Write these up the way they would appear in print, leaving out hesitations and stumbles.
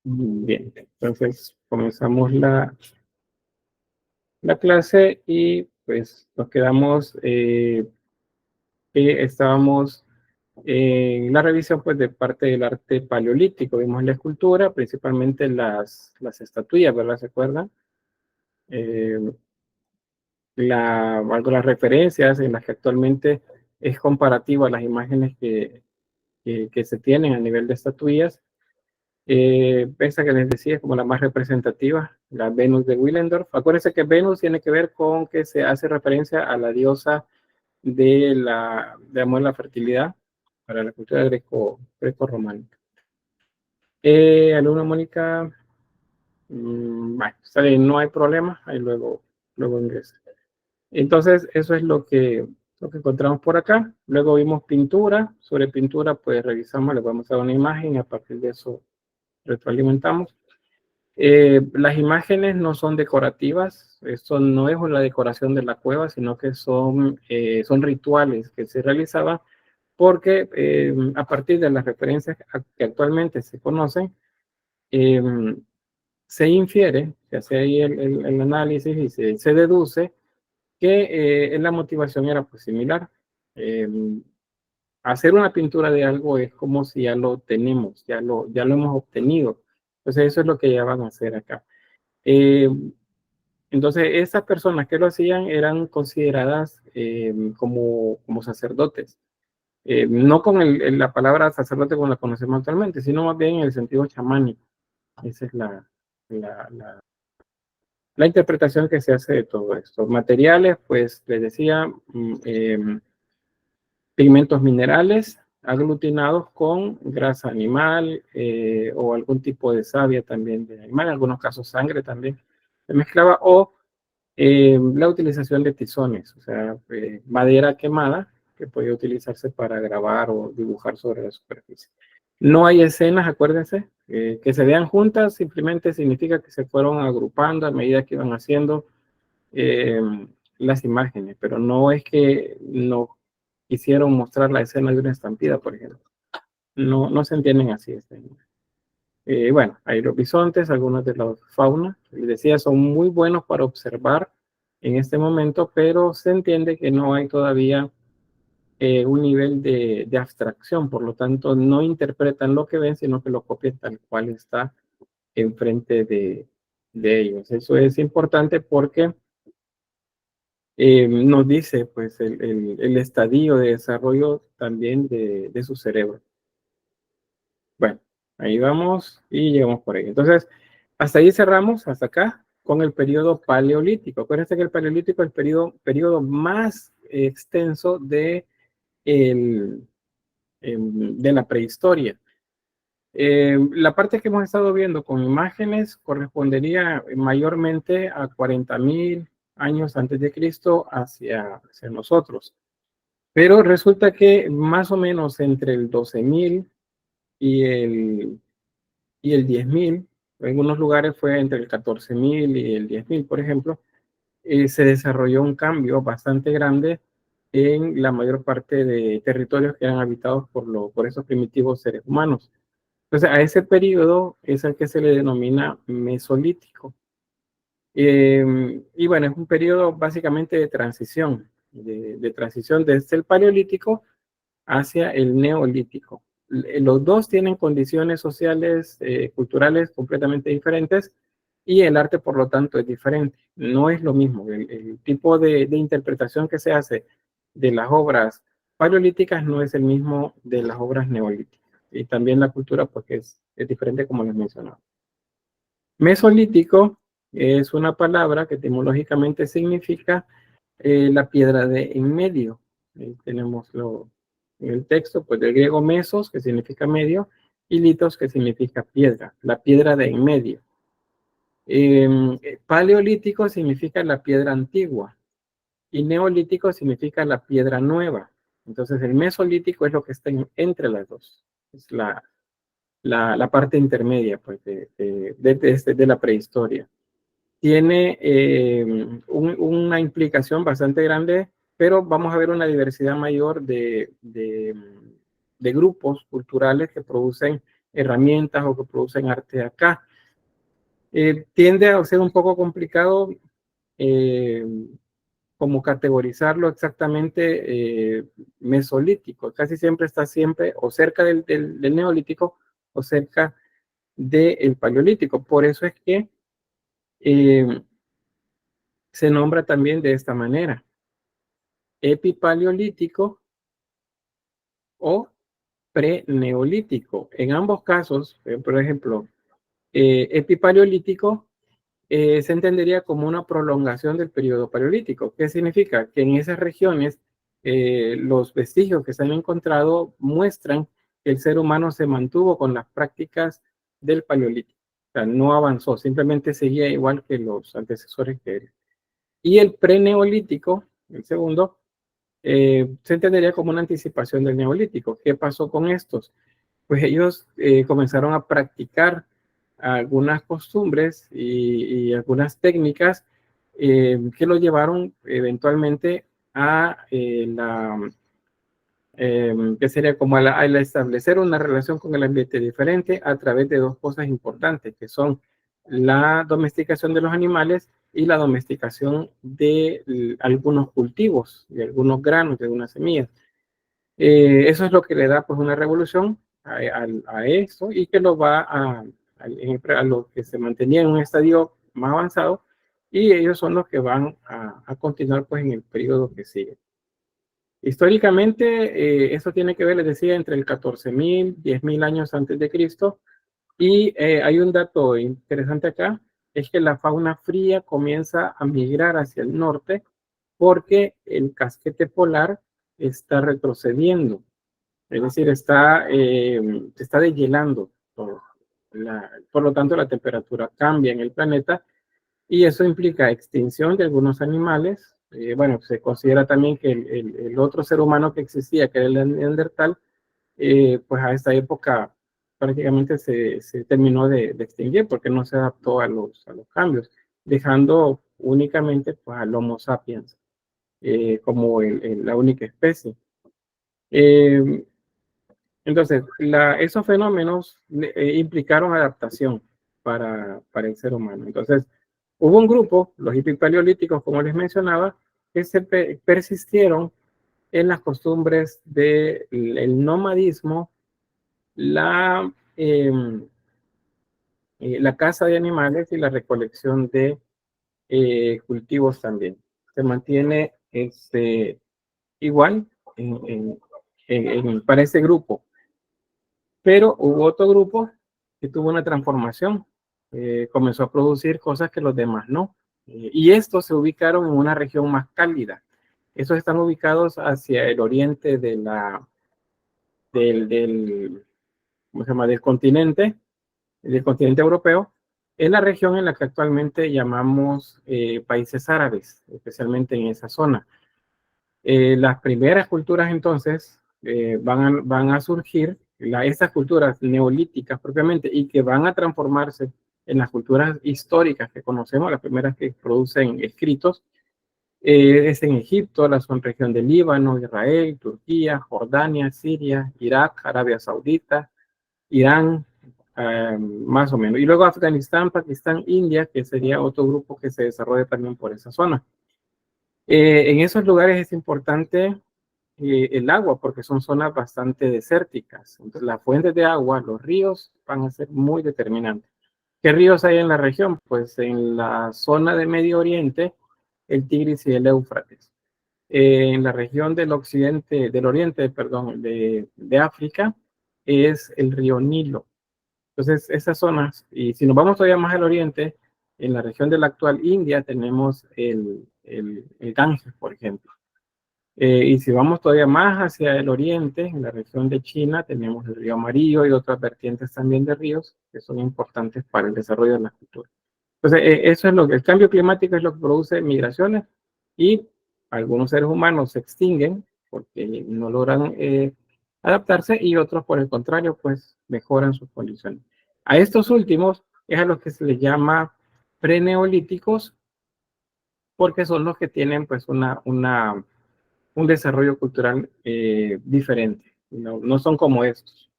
Bien, entonces comenzamos la clase y pues nos quedamos que estábamos en la revisión pues de parte del arte paleolítico. Vimos la escultura, principalmente las estatuillas, ¿verdad? ¿Se acuerdan? Eh, algunas referencias en las que actualmente es comparativo a las imágenes que se tienen a nivel de estatuillas. Esa que les decía es como la más representativa, la Venus de Willendorf. Acuérdense que Venus tiene que ver con que se hace referencia a la diosa de amor y la fertilidad para la cultura greco-románica. Alumna Mónica, bueno, está bien, no hay problema, ahí luego ingresa. Entonces, eso es lo que encontramos por acá. Luego vimos pintura. Sobre pintura, pues revisamos, le vamos a dar una imagen y a partir de eso retroalimentamos. Las imágenes no son decorativas, esto no es una decoración de la cueva, sino que son rituales que se realizaban porque a partir de las referencias que actualmente se conocen, eh, se infiere, se hace ahí el análisis y se deduce que la motivación era pues similar. Eh, Hacer una pintura de algo es como si ya lo tenemos, ya lo hemos obtenido. Entonces eso es lo que ya van a hacer acá. Eh, entonces esas personas que lo hacían eran consideradas como sacerdotes. No con la palabra sacerdote como la conocemos actualmente, sino más bien en el sentido chamánico. Esa es la interpretación que se hace de todo esto. Materiales, pues les decía, pigmentos minerales aglutinados con grasa animal o algún tipo de savia también de animal, en algunos casos sangre también se mezclaba, o la utilización de tizones, o sea, madera quemada que podía utilizarse para grabar o dibujar sobre la superficie. No hay escenas, acuérdense, que se vean juntas, simplemente significa que se fueron agrupando a medida que iban haciendo eh, las imágenes, pero no es que no quisieron mostrar la escena de una estampida, por ejemplo. No se entienden así. Bueno, hay los bisontes, algunos de la fauna, les decía, son muy buenos para observar en este momento, pero se entiende que no hay todavía un nivel de abstracción, por lo tanto no interpretan lo que ven, sino que lo copian tal cual está enfrente de ellos. Eso es importante porque nos dice pues el estadio de desarrollo también de su cerebro. Bueno, ahí vamos y llegamos por ahí. Entonces, hasta ahí cerramos, hasta acá, con el periodo paleolítico. Acuérdense que el paleolítico es el periodo más extenso de la prehistoria. La parte que hemos estado viendo con imágenes correspondería mayormente a 40.000 años antes de Cristo hacia nosotros. Pero resulta que más o menos entre el 12.000 y el 10.000, en algunos lugares fue entre el 14.000 y el 10.000, por ejemplo, se desarrolló un cambio bastante grande en la mayor parte de territorios que eran habitados por esos primitivos seres humanos. Entonces, a ese periodo es el que se le denomina mesolítico. Y bueno, es un periodo básicamente de transición, de transición desde el paleolítico hacia el neolítico. Los dos tienen condiciones sociales, culturales completamente diferentes y el arte, por lo tanto, es diferente. No es lo mismo. El tipo de interpretación que se hace de las obras paleolíticas no es el mismo de las obras neolíticas. Y también la cultura, pues, es diferente, como les mencionaba. Mesolítico es una palabra que etimológicamente significa la piedra de en medio. Ahí tenemos en el texto, pues del griego mesos, que significa medio, y litos, que significa piedra, la piedra de en medio. Paleolítico significa la piedra antigua y neolítico significa la piedra nueva. Entonces el mesolítico es lo que está entre las dos. Es la parte intermedia pues, de la prehistoria. Tiene una implicación bastante grande, pero vamos a ver una diversidad mayor de grupos culturales que producen herramientas o que producen arte acá. Tiende a ser un poco complicado como categorizarlo exactamente mesolítico. Casi siempre está siempre o cerca del neolítico o cerca del paleolítico. Por eso es que se nombra también de esta manera: epipaleolítico o preneolítico. En ambos casos, por ejemplo, epipaleolítico se entendería como una prolongación del periodo paleolítico. ¿Qué significa? Que en esas regiones los vestigios que se han encontrado muestran que el ser humano se mantuvo con las prácticas del paleolítico. O sea, no avanzó, simplemente seguía igual que los antecesores que él. Y el preneolítico, el segundo, se entendería como una anticipación del neolítico. ¿Qué pasó con estos? Pues ellos comenzaron a practicar algunas costumbres y algunas técnicas que lo llevaron eventualmente a que sería como al establecer una relación con el ambiente diferente a través de dos cosas importantes, que son la domesticación de los animales y la domesticación de algunos cultivos, de algunos granos, de algunas semillas. Eso es lo que le da pues una revolución a esto y que lo va a lo que se mantenía en un estadio más avanzado, y ellos son los que van a continuar pues en el periodo que sigue. Históricamente, eso tiene que ver, les decía, entre el 14.000, 10.000 años antes de Cristo. Y hay un dato interesante acá, es que la fauna fría comienza a migrar hacia el norte porque el casquete polar está retrocediendo, es decir, está deshielando todo. Por lo tanto, la temperatura cambia en el planeta y eso implica extinción de algunos animales. Bueno, se considera también que el otro ser humano que existía, que era el neandertal, pues a esta época prácticamente se terminó de extinguir porque no se adaptó a los cambios, dejando únicamente pues, al Homo sapiens como la única especie. Eh, entonces, esos fenómenos implicaron adaptación para el ser humano. Entonces, hubo un grupo, los hipipaleolíticos, como les mencionaba, que persistieron en las costumbres del nomadismo, la, eh, la caza de animales y la recolección de cultivos también. Se mantiene igual para ese grupo. Pero hubo otro grupo que tuvo una transformación, comenzó a producir cosas que los demás no. Y estos se ubicaron en una región más cálida. Estos están ubicados hacia el oriente del, ¿cómo se llama? Del continente europeo, en la región en la que actualmente llamamos países árabes, especialmente en esa zona. Las primeras culturas entonces van a surgir, estas culturas neolíticas propiamente, y que van a transformarse en las culturas históricas que conocemos, las primeras que producen escritos, es en Egipto, la región de Líbano, Israel, Turquía, Jordania, Siria, Irak, Arabia Saudita, Irán, más o menos. Y luego Afganistán, Pakistán, India, que sería otro grupo que se desarrolla también por esa zona. En esos lugares es importante el agua porque son zonas bastante desérticas. Entonces, las fuentes de agua, los ríos, van a ser muy determinantes. ¿Qué ríos hay en la región? Pues en la zona de Medio Oriente, el Tigris y el Éufrates. En la región del occidente, del oriente, perdón, de África, es el río Nilo. Entonces, esas zonas, y si nos vamos todavía más al oriente, en la región de la actual India tenemos el Ganges, por ejemplo. Y si vamos todavía más hacia el oriente, en la región de China, tenemos el río Amarillo y otras vertientes también de ríos que son importantes para el desarrollo de la cultura. Entonces, eso es el cambio climático es lo que produce migraciones, y algunos seres humanos se extinguen porque no logran adaptarse, y otros, por el contrario, pues mejoran sus condiciones. A estos últimos es a los que se les llama preneolíticos, porque son los que tienen pues un desarrollo cultural diferente. No son como estos.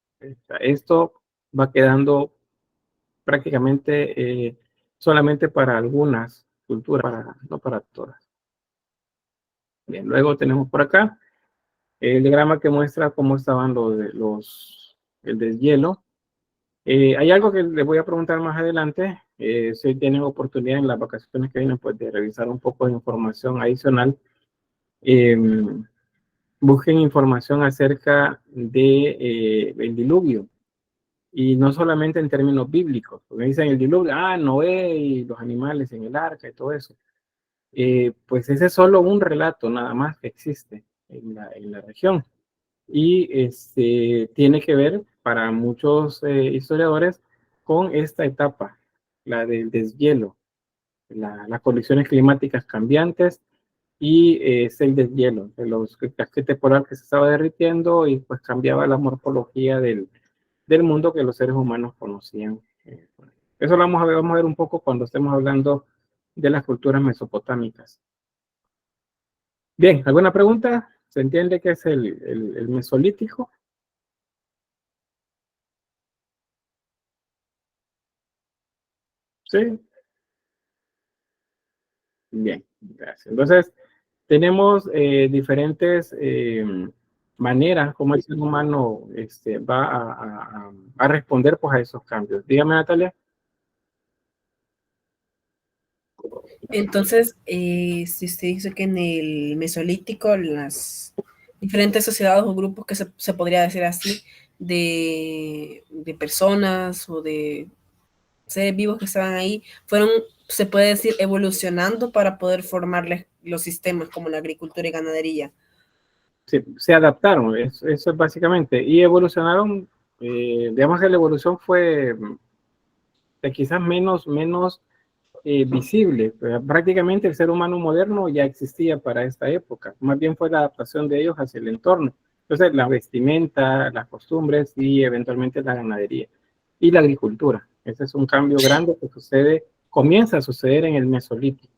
Esto va quedando prácticamente solamente para algunas culturas, no para todas. Bien, luego tenemos por acá el diagrama que muestra cómo estaban el deshielo. Hay algo que les voy a preguntar más adelante, si tienen oportunidad en las vacaciones que vienen, pues de revisar un poco de información adicional. Eh, Busquen información acerca de el diluvio, y no solamente en términos bíblicos, porque dicen el diluvio, Noé y los animales en el arca y todo eso. Pues ese es solo un relato nada más que existe en la región. Y tiene que ver para muchos historiadores con esta etapa, la del deshielo, las condiciones climáticas cambiantes y es el deshielo, de los casquete polar que se estaba derritiendo y pues cambiaba la morfología del mundo que los seres humanos conocían. Eso lo vamos a ver un poco cuando estemos hablando de las culturas mesopotámicas. Bien, ¿alguna pregunta? ¿Se entiende qué es el mesolítico? Sí. Bien, gracias. Entonces, tenemos diferentes maneras como el ser humano va a responder pues, a esos cambios. Dígame, Natalia. Entonces, si usted dice que en el Mesolítico las diferentes sociedades o grupos que se podría decir así, de personas o de seres vivos que estaban ahí, fueron, se puede decir, evolucionando para poder formarles los sistemas como la agricultura y ganadería. Se adaptaron, eso es básicamente, y evolucionaron, digamos que la evolución fue quizás menos visible. Prácticamente el ser humano moderno ya existía para esta época, más bien fue la adaptación de ellos hacia el entorno. Entonces, la vestimenta, las costumbres y eventualmente la ganadería y la agricultura. Ese es un cambio grande que comienza a suceder en el Mesolítico.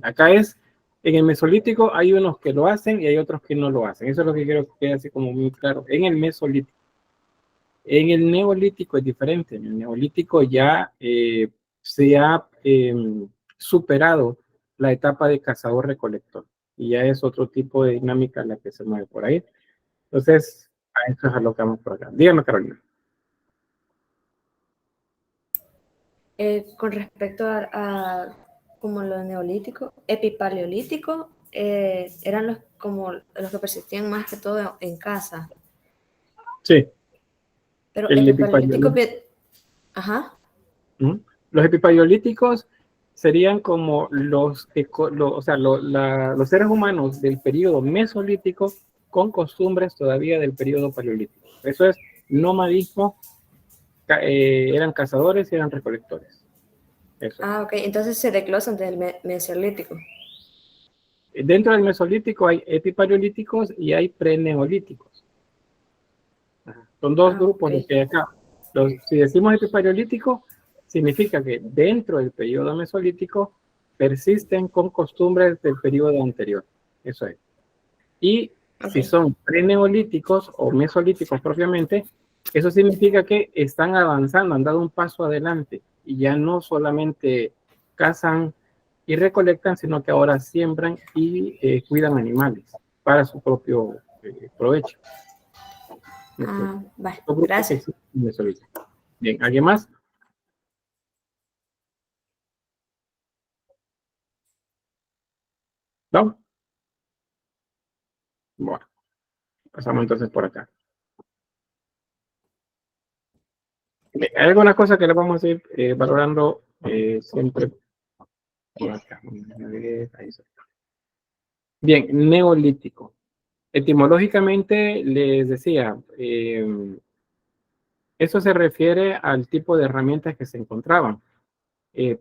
Acá en el Mesolítico hay unos que lo hacen y hay otros que no lo hacen. Eso es lo que quiero que quede así como muy claro. En el Mesolítico. En el Neolítico es diferente. En el Neolítico ya se ha superado la etapa de cazador-recolector y ya es otro tipo de dinámica la que se mueve por ahí. Entonces, a eso es a lo que vamos por acá. Dígame, Carolina. Con respecto a como lo neolítico, epipaleolítico, eran como los que persistían más que todo en casa. Sí, Pero el epipaleolítico, epipaleolítico. ajá. Los epipaleolíticos serían como los seres humanos del periodo mesolítico con costumbres todavía del periodo paleolítico. Eso es nomadismo, eran cazadores y eran recolectores. Eso es. Ok, entonces se desglosan del mesolítico. Dentro del mesolítico hay epipaleolíticos y hay preneolíticos. Son dos grupos los que hay acá. Si decimos epipaleolítico, significa que dentro del periodo mesolítico persisten con costumbres del periodo anterior. Eso es. Y si son preneolíticos o mesolíticos propiamente, eso significa que están avanzando, han dado un paso adelante y ya no solamente cazan y recolectan, sino que ahora siembran y cuidan animales para su propio provecho. Vale, gracias. Bien, ¿alguien más? ¿No? Bueno, pasamos entonces por acá. Bien, hay algunas cosas que le vamos a ir valorando siempre por acá. Bien, neolítico. Etimológicamente les decía, eso se refiere al tipo de herramientas que se encontraban.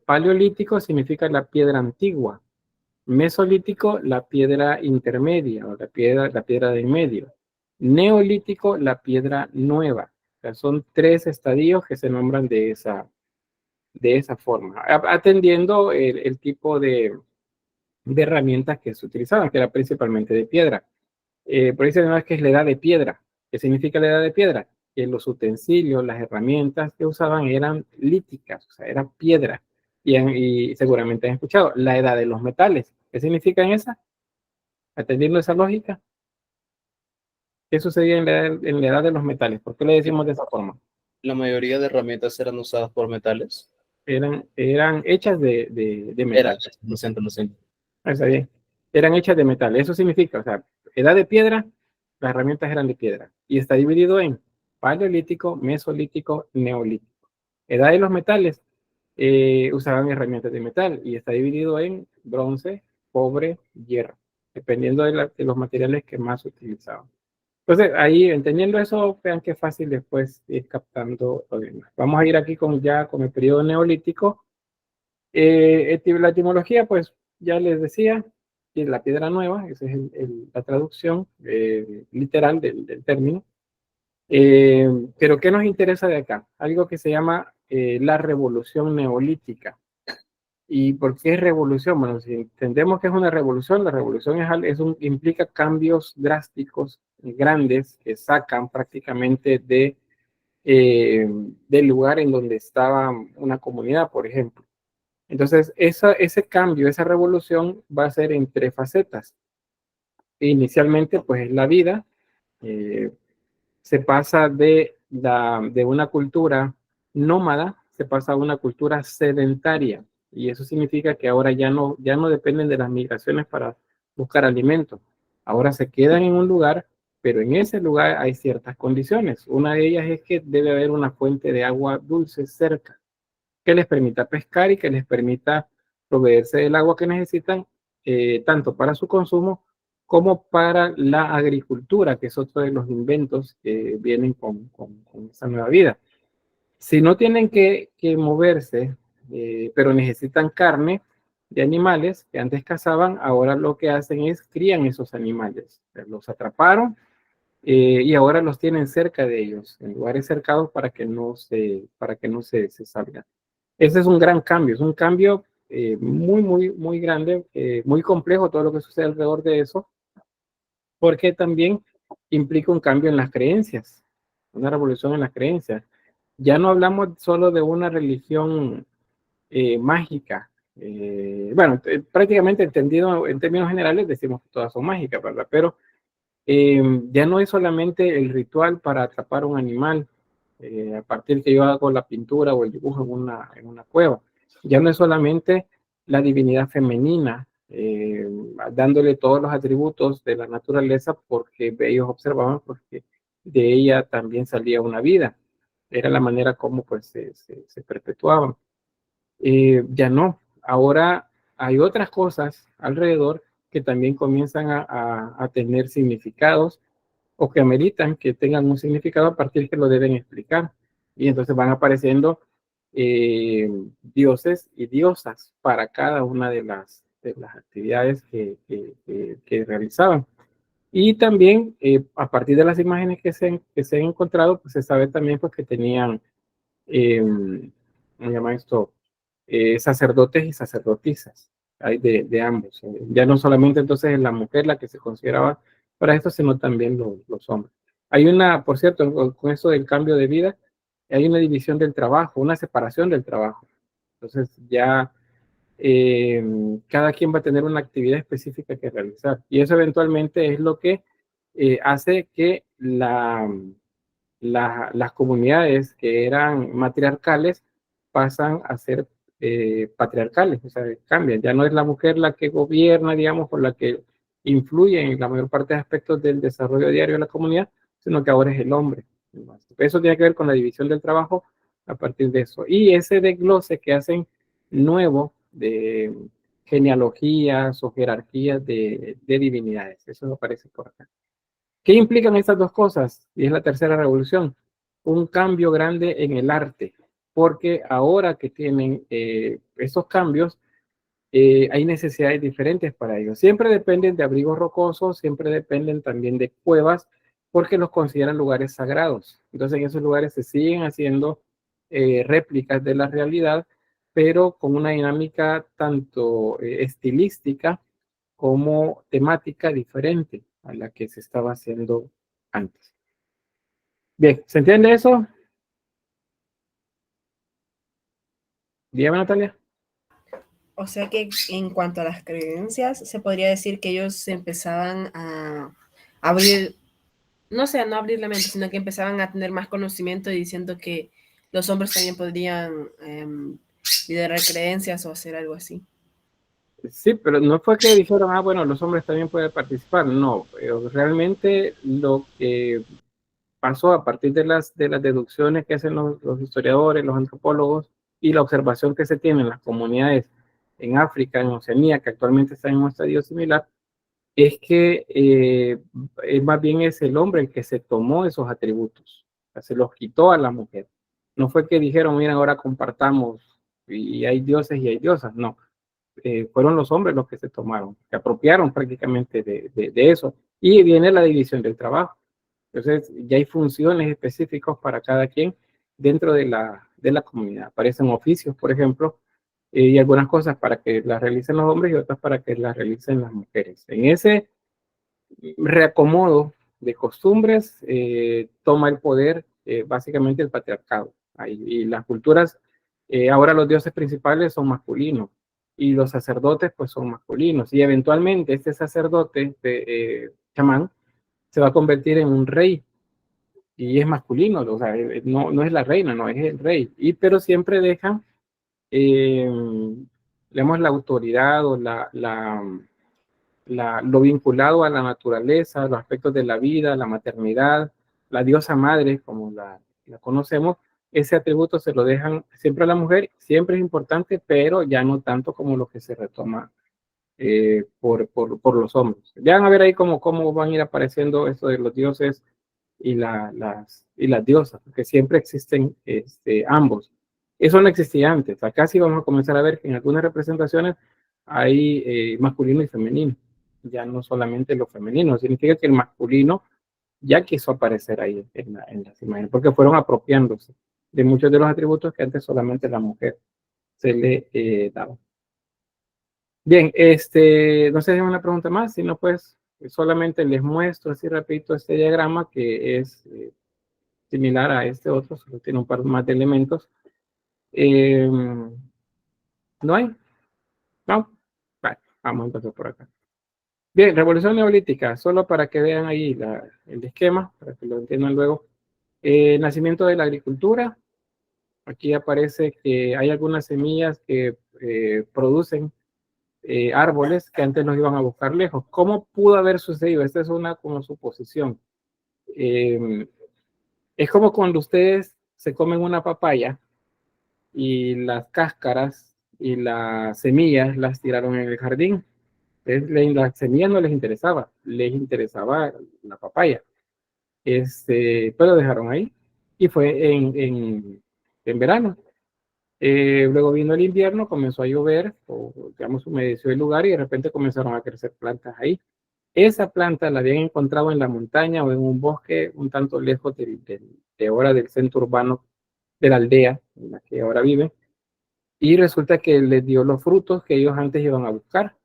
Paleolítico significa la piedra antigua. Mesolítico, la piedra intermedia o la piedra de en medio. Neolítico, la piedra nueva. O sea, son tres estadios que se nombran de esa forma, atendiendo el tipo de herramientas que se utilizaban, que era principalmente de piedra. Por eso no es que es la edad de piedra. ¿Qué significa la edad de piedra? que los utensilios, las herramientas que usaban eran líticas, o sea, era piedra. Y seguramente han escuchado la edad de los metales. ¿Qué significa en esa? Atendiendo esa lógica, ¿qué sucedía en la edad de los metales? ¿Por qué le decimos de esa forma? La mayoría de herramientas eran usadas por metales. Eran hechas de metal. Lo siento, lo siento. Está bien. Eran hechas de metal. Eso significa, o sea, edad de piedra, las herramientas eran de piedra. Y está dividido en paleolítico, mesolítico, neolítico. Edad de los metales, usaban herramientas de metal y está dividido en bronce, cobre, hierro, dependiendo de los materiales que más utilizaban. Entonces, ahí entendiendo eso, vean qué fácil después ir captando lo demás. Vamos a ir aquí ya con el periodo neolítico. La etimología, pues ya les decía, que la piedra nueva, esa es la traducción literal del término. Pero ¿qué nos interesa de acá? Algo que se llama la revolución neolítica. ¿Y por qué es revolución? Bueno, si entendemos que es una revolución, la revolución implica cambios drásticos, grandes, que sacan prácticamente del lugar en donde estaba una comunidad, por ejemplo. Entonces, ese cambio, esa revolución va a ser en tres facetas. Inicialmente, pues es la vida. Se pasa de una cultura nómada, se pasa a una cultura sedentaria. Y eso significa que ahora ya no dependen de las migraciones para buscar alimento. Ahora se quedan en un lugar, pero en ese lugar hay ciertas condiciones. Una de ellas es que debe haber una fuente de agua dulce cerca que les permita pescar y que les permita proveerse del agua que necesitan, tanto para su consumo como para la agricultura, que es otro de los inventos que vienen con esta nueva vida. Si no tienen que moverse, pero necesitan carne de animales que antes cazaban, ahora lo que hacen es crían esos animales. Los atraparon y ahora los tienen cerca de ellos, en lugares cercados para que no se salgan. Ese es un gran cambio, es un cambio muy grande, muy complejo todo lo que sucede alrededor de eso, porque también implica un cambio en las creencias, una revolución en las creencias. Ya no hablamos solo de una religión mágica. Bueno, prácticamente entendido en términos generales decimos que todas son mágicas, ¿verdad? Pero ya no es solamente el ritual para atrapar un animal, a partir que yo hago la pintura o el dibujo en una cueva. Ya no es solamente la divinidad femenina, dándole todos los atributos de la naturaleza porque ellos observaban porque de ella también salía una vida. Era la manera como pues se perpetuaban. Ya no, ahora hay otras cosas alrededor que también comienzan a tener significados o que ameritan que tengan un significado a partir que lo deben explicar. Y entonces van apareciendo dioses y diosas para cada una de las actividades que realizaban. Y también a partir de las imágenes que se han encontrado, pues se sabe también pues, que tenían, ¿cómo se llama esto? Sacerdotes y sacerdotisas, hay de ambos. Ya no solamente entonces es la mujer la que se consideraba para esto, sino también los hombres. Hay por cierto, con eso del cambio de vida, hay una división del trabajo, una separación del trabajo. Entonces ya cada quien va a tener una actividad específica que realizar. Y eso eventualmente es lo que hace que las comunidades que eran matriarcales pasan a ser patriarcales, o sea, cambian. Ya no es la mujer la que gobierna, digamos, o la que influye en la mayor parte de aspectos del desarrollo diario de la comunidad, sino que ahora es el hombre. Eso tiene que ver con la división del trabajo a partir de eso. Y ese desglose que hacen nuevo de genealogías o jerarquías de divinidades. Eso aparece por acá. ¿Qué implican estas dos cosas? Y es la tercera revolución. Un cambio grande en el arte, porque ahora que tienen esos cambios, hay necesidades diferentes para ellos. Siempre dependen de abrigos rocosos, siempre dependen también de cuevas, porque los consideran lugares sagrados. Entonces en esos lugares se siguen haciendo réplicas de la realidad, pero con una dinámica tanto estilística como temática diferente a la que se estaba haciendo antes. Bien, ¿se entiende eso? Dígame, Natalia. O sea que en cuanto a las creencias, se podría decir que ellos empezaban a abrir, no sé, a no abrir la mente, sino que empezaban a tener más conocimiento y diciendo que los hombres también podrían liderar creencias o hacer algo así. Sí, pero no fue que dijeron, ah, bueno, los hombres también pueden participar. No, pero realmente lo que pasó a partir de las deducciones que hacen los historiadores, los antropólogos y la observación que se tiene en las comunidades en África, en Oceanía, que actualmente están en un estadio similar, es que más bien es el hombre el que se tomó esos atributos, o sea, se los quitó a la mujer. No fue que dijeron, miren, ahora compartamos y hay dioses y hay diosas, no. Fueron los hombres los que se tomaron, se apropiaron prácticamente de eso. Y viene la división del trabajo. Entonces, ya hay funciones específicas para cada quien dentro de la comunidad. Aparecen oficios, por ejemplo, y algunas cosas para que las realicen los hombres y otras para que las realicen las mujeres. En ese reacomodo de costumbres toma el poder básicamente el patriarcado. Ahí, y las culturas, ahora los dioses principales son masculinos y los sacerdotes pues son masculinos. Y eventualmente este sacerdote, chamán, se va a convertir en un rey y es masculino, o sea, no, no es la reina, no es el rey, y, pero siempre deja, eh, digamos, la autoridad o lo vinculado a la naturaleza, los aspectos de la vida, la maternidad, la diosa madre, como la conocemos, ese atributo se lo dejan siempre a la mujer, siempre es importante, pero ya no tanto como lo que se retoma por los hombres. Ya van a ver ahí cómo van a ir apareciendo esto de los dioses y las diosas, porque siempre existen ambos. Eso no existía antes. Acá sí vamos a comenzar a ver que en algunas representaciones hay masculino y femenino, ya no solamente lo femenino, significa que el masculino ya quiso aparecer ahí en las imágenes, porque fueron apropiándose de muchos de los atributos que antes solamente la mujer se le daba. Bien, no sé si hay una pregunta más, si no, pues solamente les muestro así rapidito este diagrama que es similar a este otro, solo tiene un par más de elementos. ¿No hay? No. Vale, vamos a empezar por acá. Bien, revolución neolítica, solo para que vean ahí el esquema, para que lo entiendan luego. Nacimiento de la agricultura. Aquí aparece que hay algunas semillas que producen árboles que antes nos iban a buscar lejos. ¿Cómo pudo haber sucedido? Esta es una como suposición. Es como cuando ustedes se comen una papaya y las cáscaras y las semillas las tiraron en el jardín. Las semillas no les interesaba la papaya. Pero dejaron ahí. Y fue en verano. Luego vino el invierno, comenzó a llover, o digamos, humedeció el lugar y de repente comenzaron a crecer plantas ahí. Esa planta la habían encontrado en la montaña o en un bosque un tanto lejos de ahora del centro urbano de la aldea en la que ahora viven. Y resulta que les dio los frutos que ellos antes iban a buscar.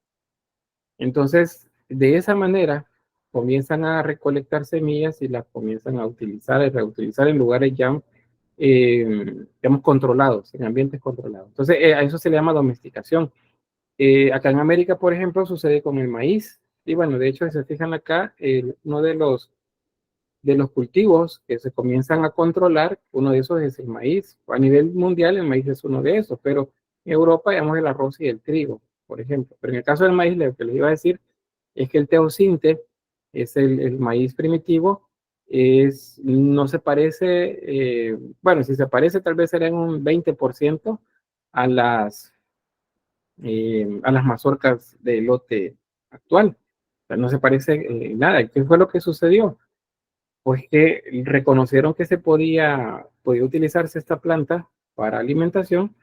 Entonces, de esa manera, comienzan a recolectar semillas y las comienzan a utilizar y reutilizar en lugares ya, digamos, controlados, en ambientes controlados. Entonces, a eso se le llama domesticación. Acá en América, por ejemplo, sucede con el maíz. Y bueno, de hecho, si se fijan acá, uno de los cultivos que se comienzan a controlar, uno de esos es el maíz. A nivel mundial, el maíz es uno de esos, pero en Europa, digamos, el arroz y el trigo, por ejemplo. Pero en el caso del maíz, lo que les iba a decir es que el teosinte es el maíz primitivo, no se parece, bueno, si se parece, tal vez será en un 20% a a las mazorcas de elote actual. O sea, no se parece nada. ¿Qué fue lo que sucedió? Pues que reconocieron que podía utilizarse esta planta para alimentación,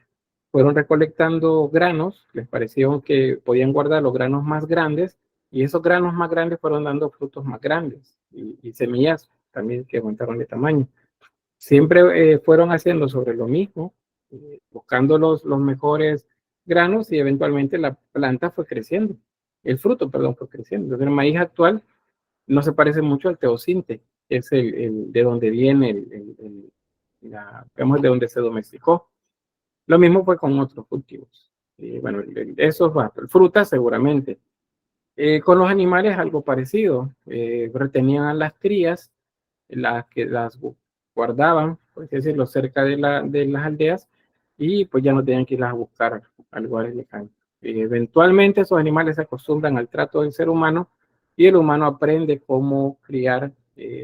fueron recolectando granos, les pareció que podían guardar los granos más grandes y esos granos más grandes fueron dando frutos más grandes y semillas también que aumentaron de tamaño. Siempre fueron haciendo sobre lo mismo, buscando los mejores granos y eventualmente la planta fue creciendo, el fruto, perdón, fue creciendo. Entonces el maíz actual no se parece mucho al teosinte, es de donde viene, digamos, de donde se domesticó. Lo mismo fue con otros cultivos. Bueno, esos frutas seguramente. Con los animales algo parecido. Retenían a las crías, las que las guardaban, por así decirlo, cerca de las aldeas, y pues ya no tenían que irlas a buscar a lugares lejanos. Eventualmente esos animales se acostumbran al trato del ser humano y el humano aprende cómo criar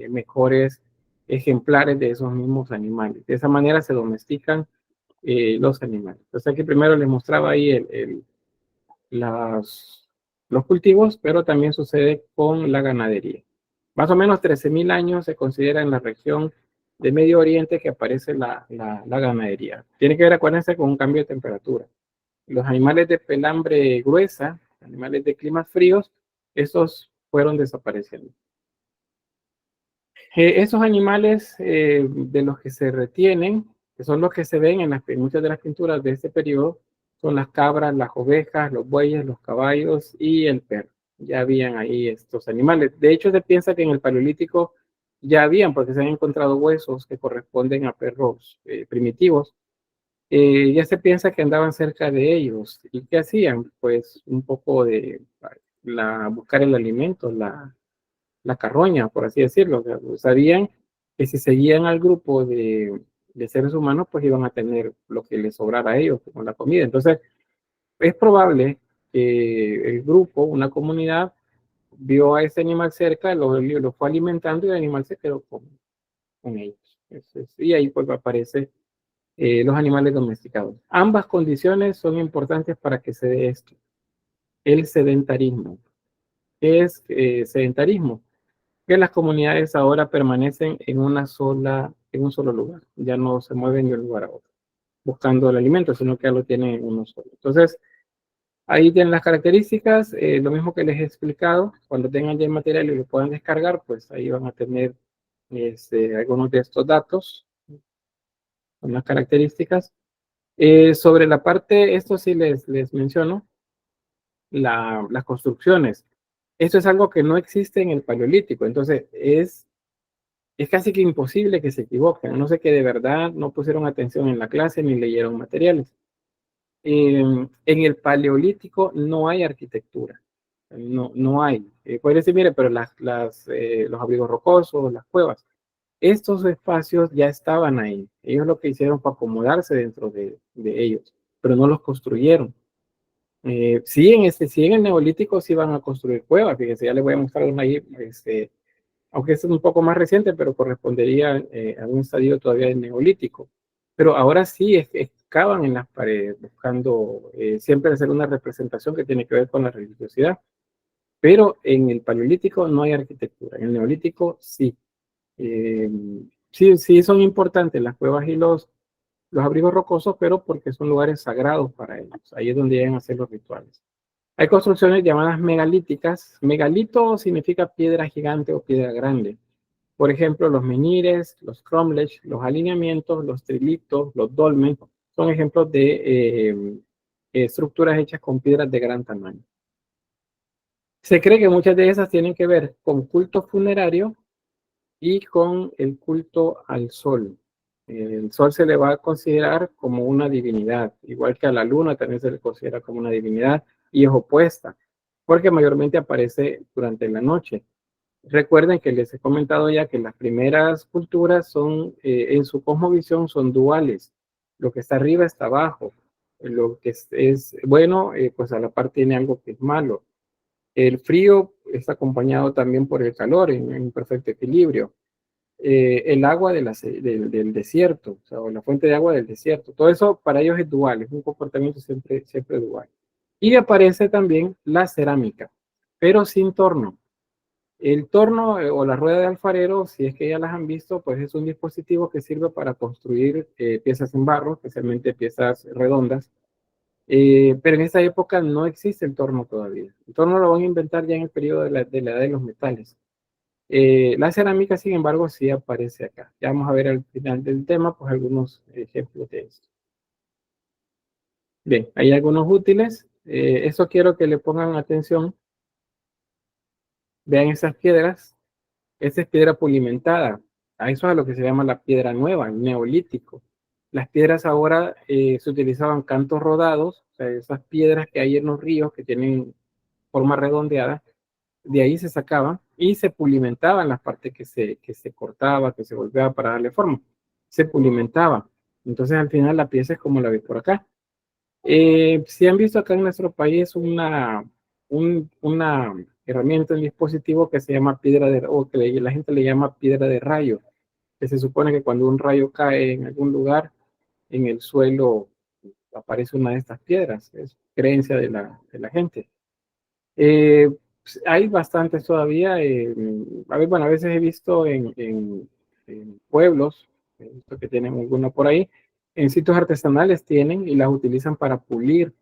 mejores ejemplares de esos mismos animales. De esa manera se domestican los animales. Entonces aquí primero les mostraba ahí los cultivos, pero también sucede con la ganadería. Más o menos 13.000 años se considera en la región de Medio Oriente que aparece la ganadería. Tiene que ver, acuérdense, con un cambio de temperatura. Los animales de pelambre gruesa, animales de climas fríos, esos fueron desapareciendo. Esos animales de los que se retienen, que son los que se ven en muchas de las pinturas de este periodo, son las cabras, las ovejas, los bueyes, los caballos y el perro. Ya habían ahí estos animales. De hecho, se piensa que en el Paleolítico ya habían, porque se han encontrado huesos que corresponden a perros primitivos. Ya se piensa que andaban cerca de ellos. ¿Y qué hacían? Pues un poco de buscar el alimento, la carroña, por así decirlo. O sea, sabían que si seguían al grupo de seres humanos, pues iban a tener lo que les sobrara a ellos, como la comida. Entonces, es probable que el grupo, una comunidad, vio a ese animal cerca, lo fue alimentando y el animal se quedó con ellos. Y ahí pues aparece los animales domesticados. Ambas condiciones son importantes para que se dé esto. El sedentarismo. ¿Qué es sedentarismo? Que las comunidades ahora permanecen en un solo lugar. Ya no se mueven de un lugar a otro buscando el alimento, sino que ya lo tienen en uno solo. Entonces, ahí tienen las características, lo mismo que les he explicado. Cuando tengan ya el material y lo puedan descargar, pues ahí van a tener algunos de estos datos, con las características. Sobre la parte, esto sí les menciono, las construcciones. Esto es algo que no existe en el Paleolítico, entonces es casi que imposible que se equivoquen. No sé que de verdad no pusieron atención en la clase ni leyeron materiales. En el Paleolítico no hay arquitectura, no hay. Puede decir, mire, pero los abrigos rocosos, las cuevas, estos espacios ya estaban ahí. Ellos lo que hicieron fue acomodarse dentro de ellos, pero no los construyeron. Sí, en el Neolítico sí van a construir cuevas. Fíjense, ya les voy a mostrar una ahí, aunque es un poco más reciente, pero correspondería a un estadio todavía del Neolítico. Pero ahora sí excavan en las paredes, buscando siempre hacer una representación que tiene que ver con la religiosidad. Pero en el Paleolítico no hay arquitectura, en el Neolítico sí. Eh, sí son importantes las cuevas y los abrigos rocosos, pero porque son lugares sagrados para ellos. Ahí es donde llegan a hacer los rituales. Hay construcciones llamadas megalíticas. Megalito significa piedra gigante o piedra grande. Por ejemplo, los menhires, los cromlech, los alineamientos, los trilitos, los dolmens, son ejemplos de estructuras hechas con piedras de gran tamaño. Se cree que muchas de esas tienen que ver con culto funerario y con el culto al sol. El sol se le va a considerar como una divinidad, igual que a la luna también se le considera como una divinidad y es opuesta, porque mayormente aparece durante la noche. Recuerden que les he comentado ya que las primeras culturas son, en su cosmovisión, son duales. Lo que está arriba está abajo. Lo que es bueno, pues a la par tiene algo que es malo. El frío está acompañado también por el calor en perfecto equilibrio. El agua del desierto, o sea, o la fuente de agua del desierto. Todo eso para ellos es dual, es un comportamiento siempre dual. Y aparece también la cerámica, pero sin torno. El torno o la rueda de alfarero, si es que ya las han visto, pues es un dispositivo que sirve para construir piezas en barro, especialmente piezas redondas. Pero en esa época no existe el torno todavía. El torno lo van a inventar ya en el periodo de la edad de los metales. La cerámica, sin embargo, sí aparece acá. Ya vamos a ver al final del tema, pues algunos ejemplos de esto. Bien, hay algunos útiles. Eso quiero que le pongan atención. Vean esas piedras. Esa es piedra pulimentada. A eso es a lo que se llama la piedra nueva, el neolítico. Las piedras ahora se utilizaban cantos rodados, o sea, esas piedras que hay en los ríos que tienen forma redondeada, de ahí se sacaban y se pulimentaban las partes que se cortaba, que se golpeaba para darle forma. Se pulimentaba. Entonces al final la pieza es como la ves por acá. Si han visto acá en nuestro país una herramienta, un dispositivo que se llama piedra de, o que la gente le llama piedra de rayo, que se supone que cuando un rayo cae en algún lugar, en el suelo aparece una de estas piedras, es creencia de la gente. Pues, hay bastantes todavía, a ver, bueno, a veces he visto en pueblos, he visto que tienen alguna por ahí, en sitios artesanales tienen y las utilizan para pulir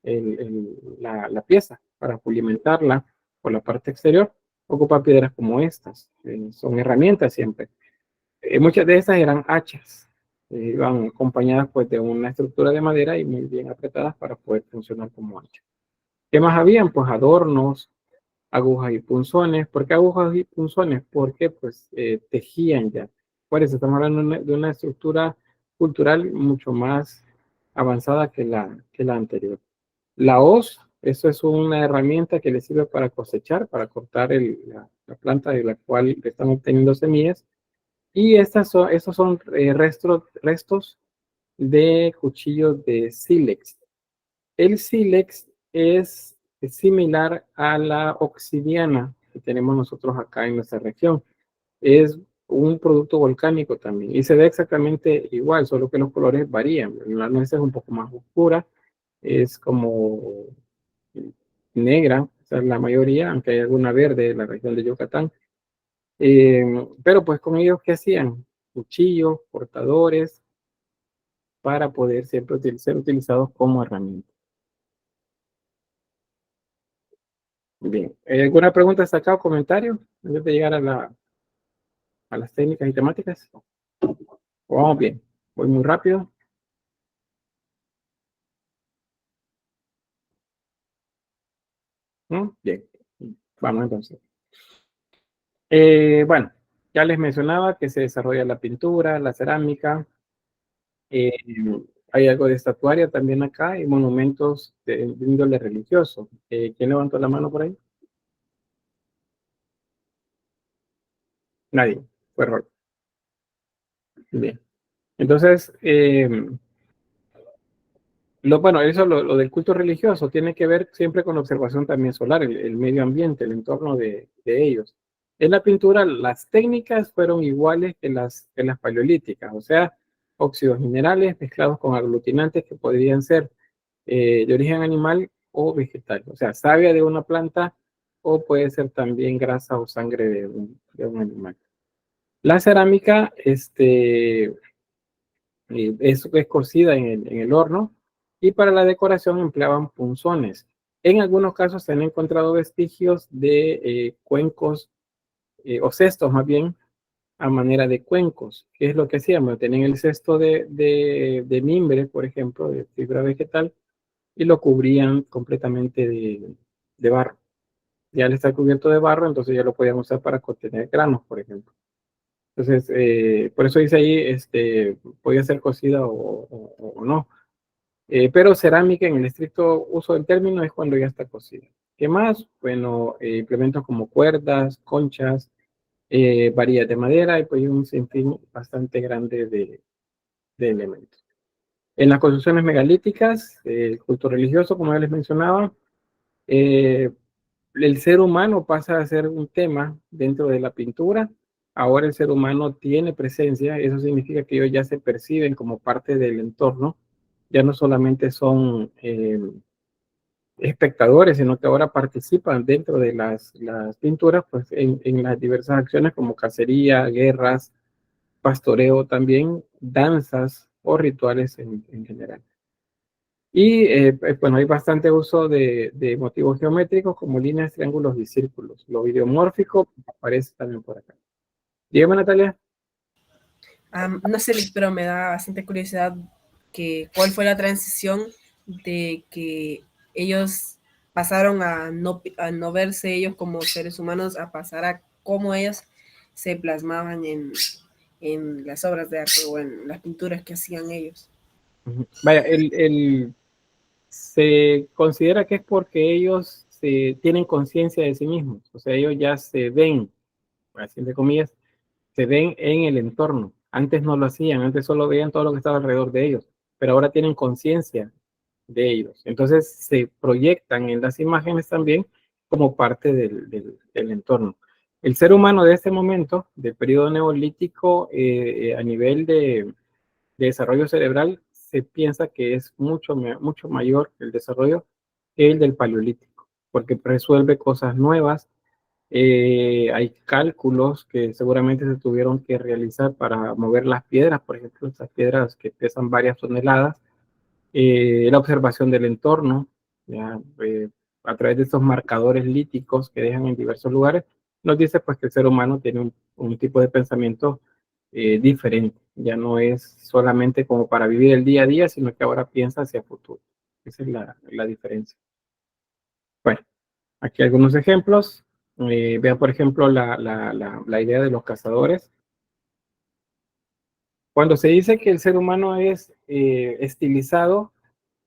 la pieza, para pulimentarla por la parte exterior, ocupa piedras como estas, son herramientas siempre. Muchas de esas eran hachas, iban acompañadas pues de una estructura de madera y muy bien apretadas para poder funcionar como hacha. ¿Qué más habían? Pues adornos, agujas y punzones. ¿Por qué agujas y punzones? Porque pues tejían ya. Por eso estamos hablando de una estructura cultural mucho más avanzada que la anterior. La hoz, eso es una herramienta que le sirve para cosechar, para cortar la planta de la cual están obteniendo semillas. Y estos son restos de cuchillos de sílex. El sílex es similar a la obsidiana que tenemos nosotros acá en nuestra región. Es un producto volcánico también y se ve exactamente igual, solo que los colores varían. La nuestra es un poco más oscura, es como negra, o sea, la mayoría, aunque hay alguna verde en la región de Yucatán. Pero pues con ellos, ¿qué hacían? Cuchillos, cortadores, para poder siempre ser utilizados como herramienta. Bien, ¿alguna pregunta hasta acá o comentario antes de llegar a las técnicas y temáticas? Vamos bien, voy muy rápido. ¿No? Bien, vamos entonces. Bueno, ya les mencionaba que se desarrolla la pintura, la cerámica, eh, hay algo de estatuaria también acá y monumentos de índole religioso. ¿Quién levantó la mano por ahí? Nadie, fue error. Bien, entonces, bueno, eso lo del culto religioso tiene que ver siempre con la observación también solar, el medio ambiente, el entorno de ellos. En la pintura, las técnicas fueron iguales que las paleolíticas, o sea, óxidos minerales mezclados con aglutinantes que podrían ser de origen animal o vegetal, o sea, savia de una planta o puede ser también grasa o sangre de un animal. La cerámica, es cocida en el horno y para la decoración empleaban punzones. En algunos casos se han encontrado vestigios de cuencos o cestos más bien a manera de cuencos. ¿Qué es lo que hacían? Bueno, tenían el cesto de mimbre, por ejemplo, de fibra vegetal y lo cubrían completamente de barro. Ya al estar cubierto de barro, entonces ya lo podían usar para contener granos, por ejemplo. Entonces, por eso dice ahí, podía ser cocida o no. Pero cerámica en el estricto uso del término es cuando ya está cocida. ¿Qué más? Bueno, implementos como cuerdas, conchas, varillas de madera y pues un sinfín bastante grande de elementos. En las construcciones megalíticas, el culto religioso, como ya les mencionaba, eh, el ser humano pasa a ser un tema dentro de la pintura. Ahora el ser humano tiene presencia, eso significa que ellos ya se perciben como parte del entorno, ya no solamente son espectadores, sino que ahora participan dentro de las pinturas, pues en las diversas acciones como cacería, guerras, pastoreo también, danzas o rituales en general. Y bueno, hay bastante uso de motivos geométricos como líneas, triángulos y círculos. Lo ideomórfico aparece también por acá. Dígame, Natalia. No sé, pero me da bastante curiosidad cuál fue la transición de que ellos pasaron a no verse ellos como seres humanos a pasar a cómo ellos se plasmaban en las obras de arte o en las pinturas que hacían ellos. Vaya, se considera que es porque ellos tienen conciencia de sí mismos, o sea, ellos ya se ven, así entre comillas, se ven en el entorno. Antes no lo hacían, antes solo veían todo lo que estaba alrededor de ellos, pero ahora tienen conciencia de ellos. Entonces se proyectan en las imágenes también como parte del entorno. El ser humano de este momento, del periodo neolítico, a nivel de desarrollo cerebral, se piensa que es mucho mayor el desarrollo que el del paleolítico, porque resuelve cosas nuevas. Hay cálculos que seguramente se tuvieron que realizar para mover las piedras, por ejemplo, estas piedras que pesan varias toneladas, la observación del entorno, ya, a través de estos marcadores líticos que dejan en diversos lugares, nos dice pues que el ser humano tiene un tipo de pensamiento diferente, ya no es solamente como para vivir el día a día, sino que ahora piensa hacia el futuro. Esa es la diferencia. Bueno, aquí algunos ejemplos. Vean, por ejemplo, la idea de los cazadores. Cuando se dice que el ser humano es estilizado,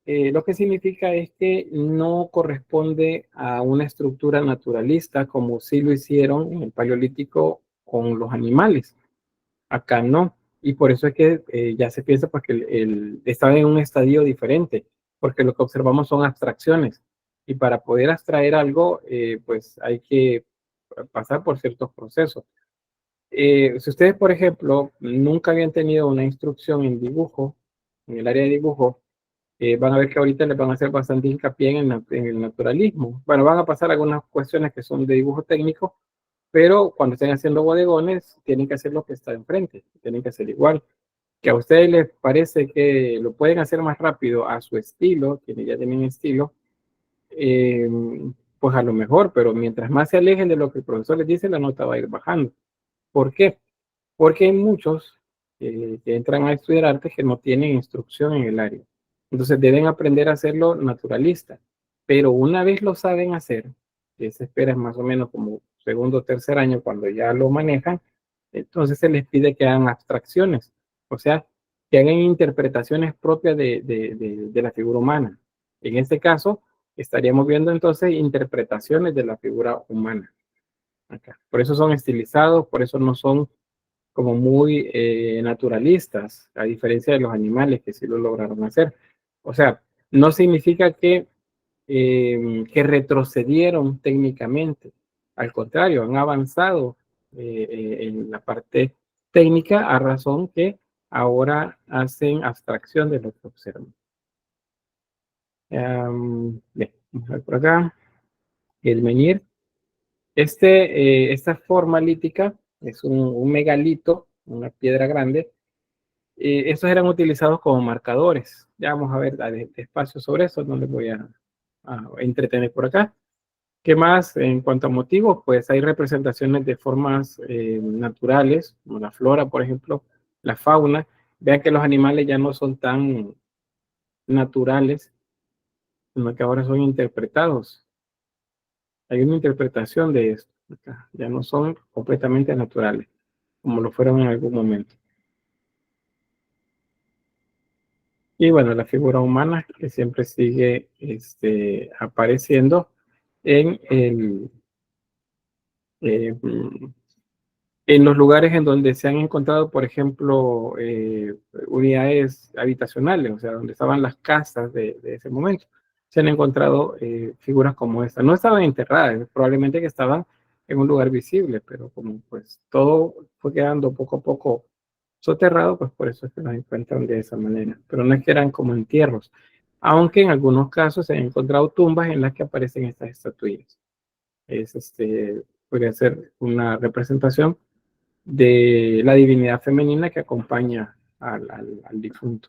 lo que significa es que no corresponde a una estructura naturalista como sí lo hicieron en el Paleolítico con los animales. Acá no. Y por eso es que ya se piensa porque estaba en un estadio diferente, porque lo que observamos son abstracciones. Y para poder abstraer algo, pues hay que pasar por ciertos procesos. Si ustedes, por ejemplo, nunca habían tenido una instrucción en dibujo, en el área de dibujo, van a ver que ahorita les van a hacer bastante hincapié en el naturalismo. Bueno, van a pasar algunas cuestiones que son de dibujo técnico, pero cuando estén haciendo bodegones, tienen que hacer lo que está enfrente, tienen que hacer igual. Que a ustedes les parece que lo pueden hacer más rápido a su estilo, quienes ya tienen estilo, eh, pues a lo mejor, pero mientras más se alejen de lo que el profesor les dice, la nota va a ir bajando. ¿Por qué? Porque hay muchos que entran a estudiar arte que no tienen instrucción en el área. Entonces deben aprender a hacerlo naturalista. Pero una vez lo saben hacer, que se espera más o menos como segundo o tercer año cuando ya lo manejan, entonces se les pide que hagan abstracciones. O sea, que hagan interpretaciones propias de la figura humana. En este caso, estaríamos viendo entonces interpretaciones de la figura humana. Acá. Por eso son estilizados, por eso no son como muy naturalistas, a diferencia de los animales que sí lo lograron hacer. O sea, no significa que retrocedieron técnicamente. Al contrario, han avanzado en la parte técnica a razón que ahora hacen abstracción de lo que observan. Bien, vamos a ver por acá. El menhir. Esta forma lítica es un megalito, una piedra grande. Estos eran utilizados como marcadores. Ya vamos a ver despacio sobre eso, no les voy a entretener por acá. ¿Qué más? En cuanto a motivos, pues hay representaciones de formas naturales, como la flora, por ejemplo, la fauna. Vean que los animales ya no son tan naturales, sino que ahora son interpretados. Hay una interpretación de esto. Acá. Ya no son completamente naturales, como lo fueron en algún momento. Y bueno, la figura humana que siempre sigue apareciendo en, eh, en los lugares en donde se han encontrado, por ejemplo, unidades habitacionales, o sea, donde estaban las casas de ese momento. Se han encontrado figuras como esta. No estaban enterradas, probablemente que estaban en un lugar visible, pero como pues todo fue quedando poco a poco soterrado, pues por eso es que los encuentran de esa manera. Pero no es que eran como entierros, aunque en algunos casos se han encontrado tumbas en las que aparecen estas estatuillas. Podría ser una representación de la divinidad femenina que acompaña al difunto.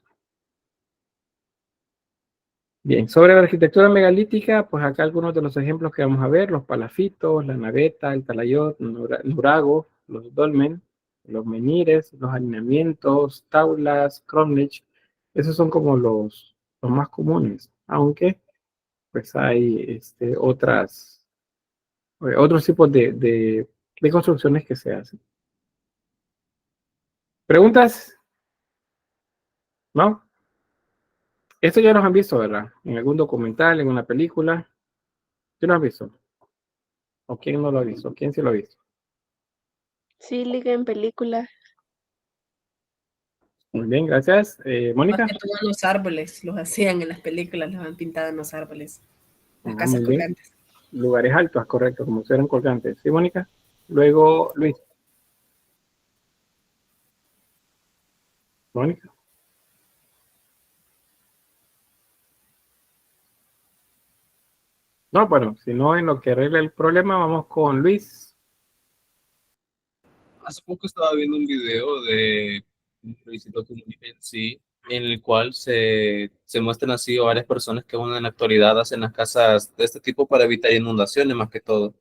Bien, sobre la arquitectura megalítica, pues acá algunos de los ejemplos que vamos a ver, los palafitos, la naveta, el talayot, nurago, los dolmen, los menhires, los alineamientos, taulas, cromlech, esos son como los más comunes, aunque pues hay otros tipos de construcciones que se hacen. ¿Preguntas? ¿No? Esto ya los han visto, ¿verdad? En algún documental, en una película. ¿Quién lo ha visto? ¿O quién no lo ha visto? ¿Quién sí lo ha visto? Sí, liga en película. Muy bien, gracias. Más Mónica. que todo en los árboles, los hacían en las películas, los han pintado en los árboles, las casas Muy bien. colgantes. Lugares altos, correcto, como si eran colgantes. ¿Sí, Mónica? Luego, Luis. Mónica. No, bueno, si no, en lo que arregla el problema, vamos con Luis. Hace poco estaba viendo un video de Luisito Comunica en sí, en el cual se muestran así a varias personas que aún en la actualidad hacen las casas de este tipo para evitar inundaciones más que todo.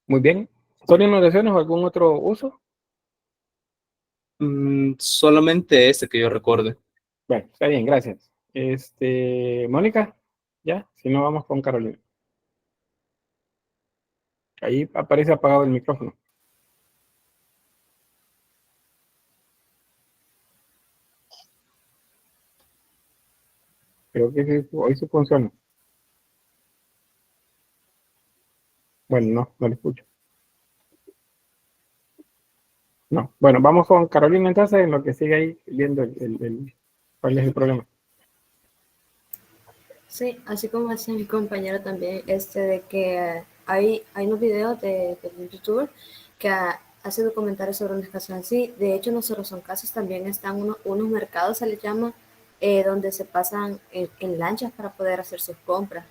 Muy bien. ¿Son inundaciones o algún otro uso? Solamente ese que yo recuerde. Bueno, está bien, gracias. Mónica, ya, si no, vamos con Carolina. Ahí aparece apagado el micrófono. Creo que hoy sí funciona. Bueno, no lo escucho. No. Bueno, vamos con Carolina entonces, en lo que sigue ahí viendo cuál es el problema. Sí, así como hace mi compañero también, de que hay unos videos de un youtuber que hace documentales sobre unas casas así. De hecho, no solo son casas, también están unos mercados, se les llama, donde se pasan en lanchas para poder hacer sus compras.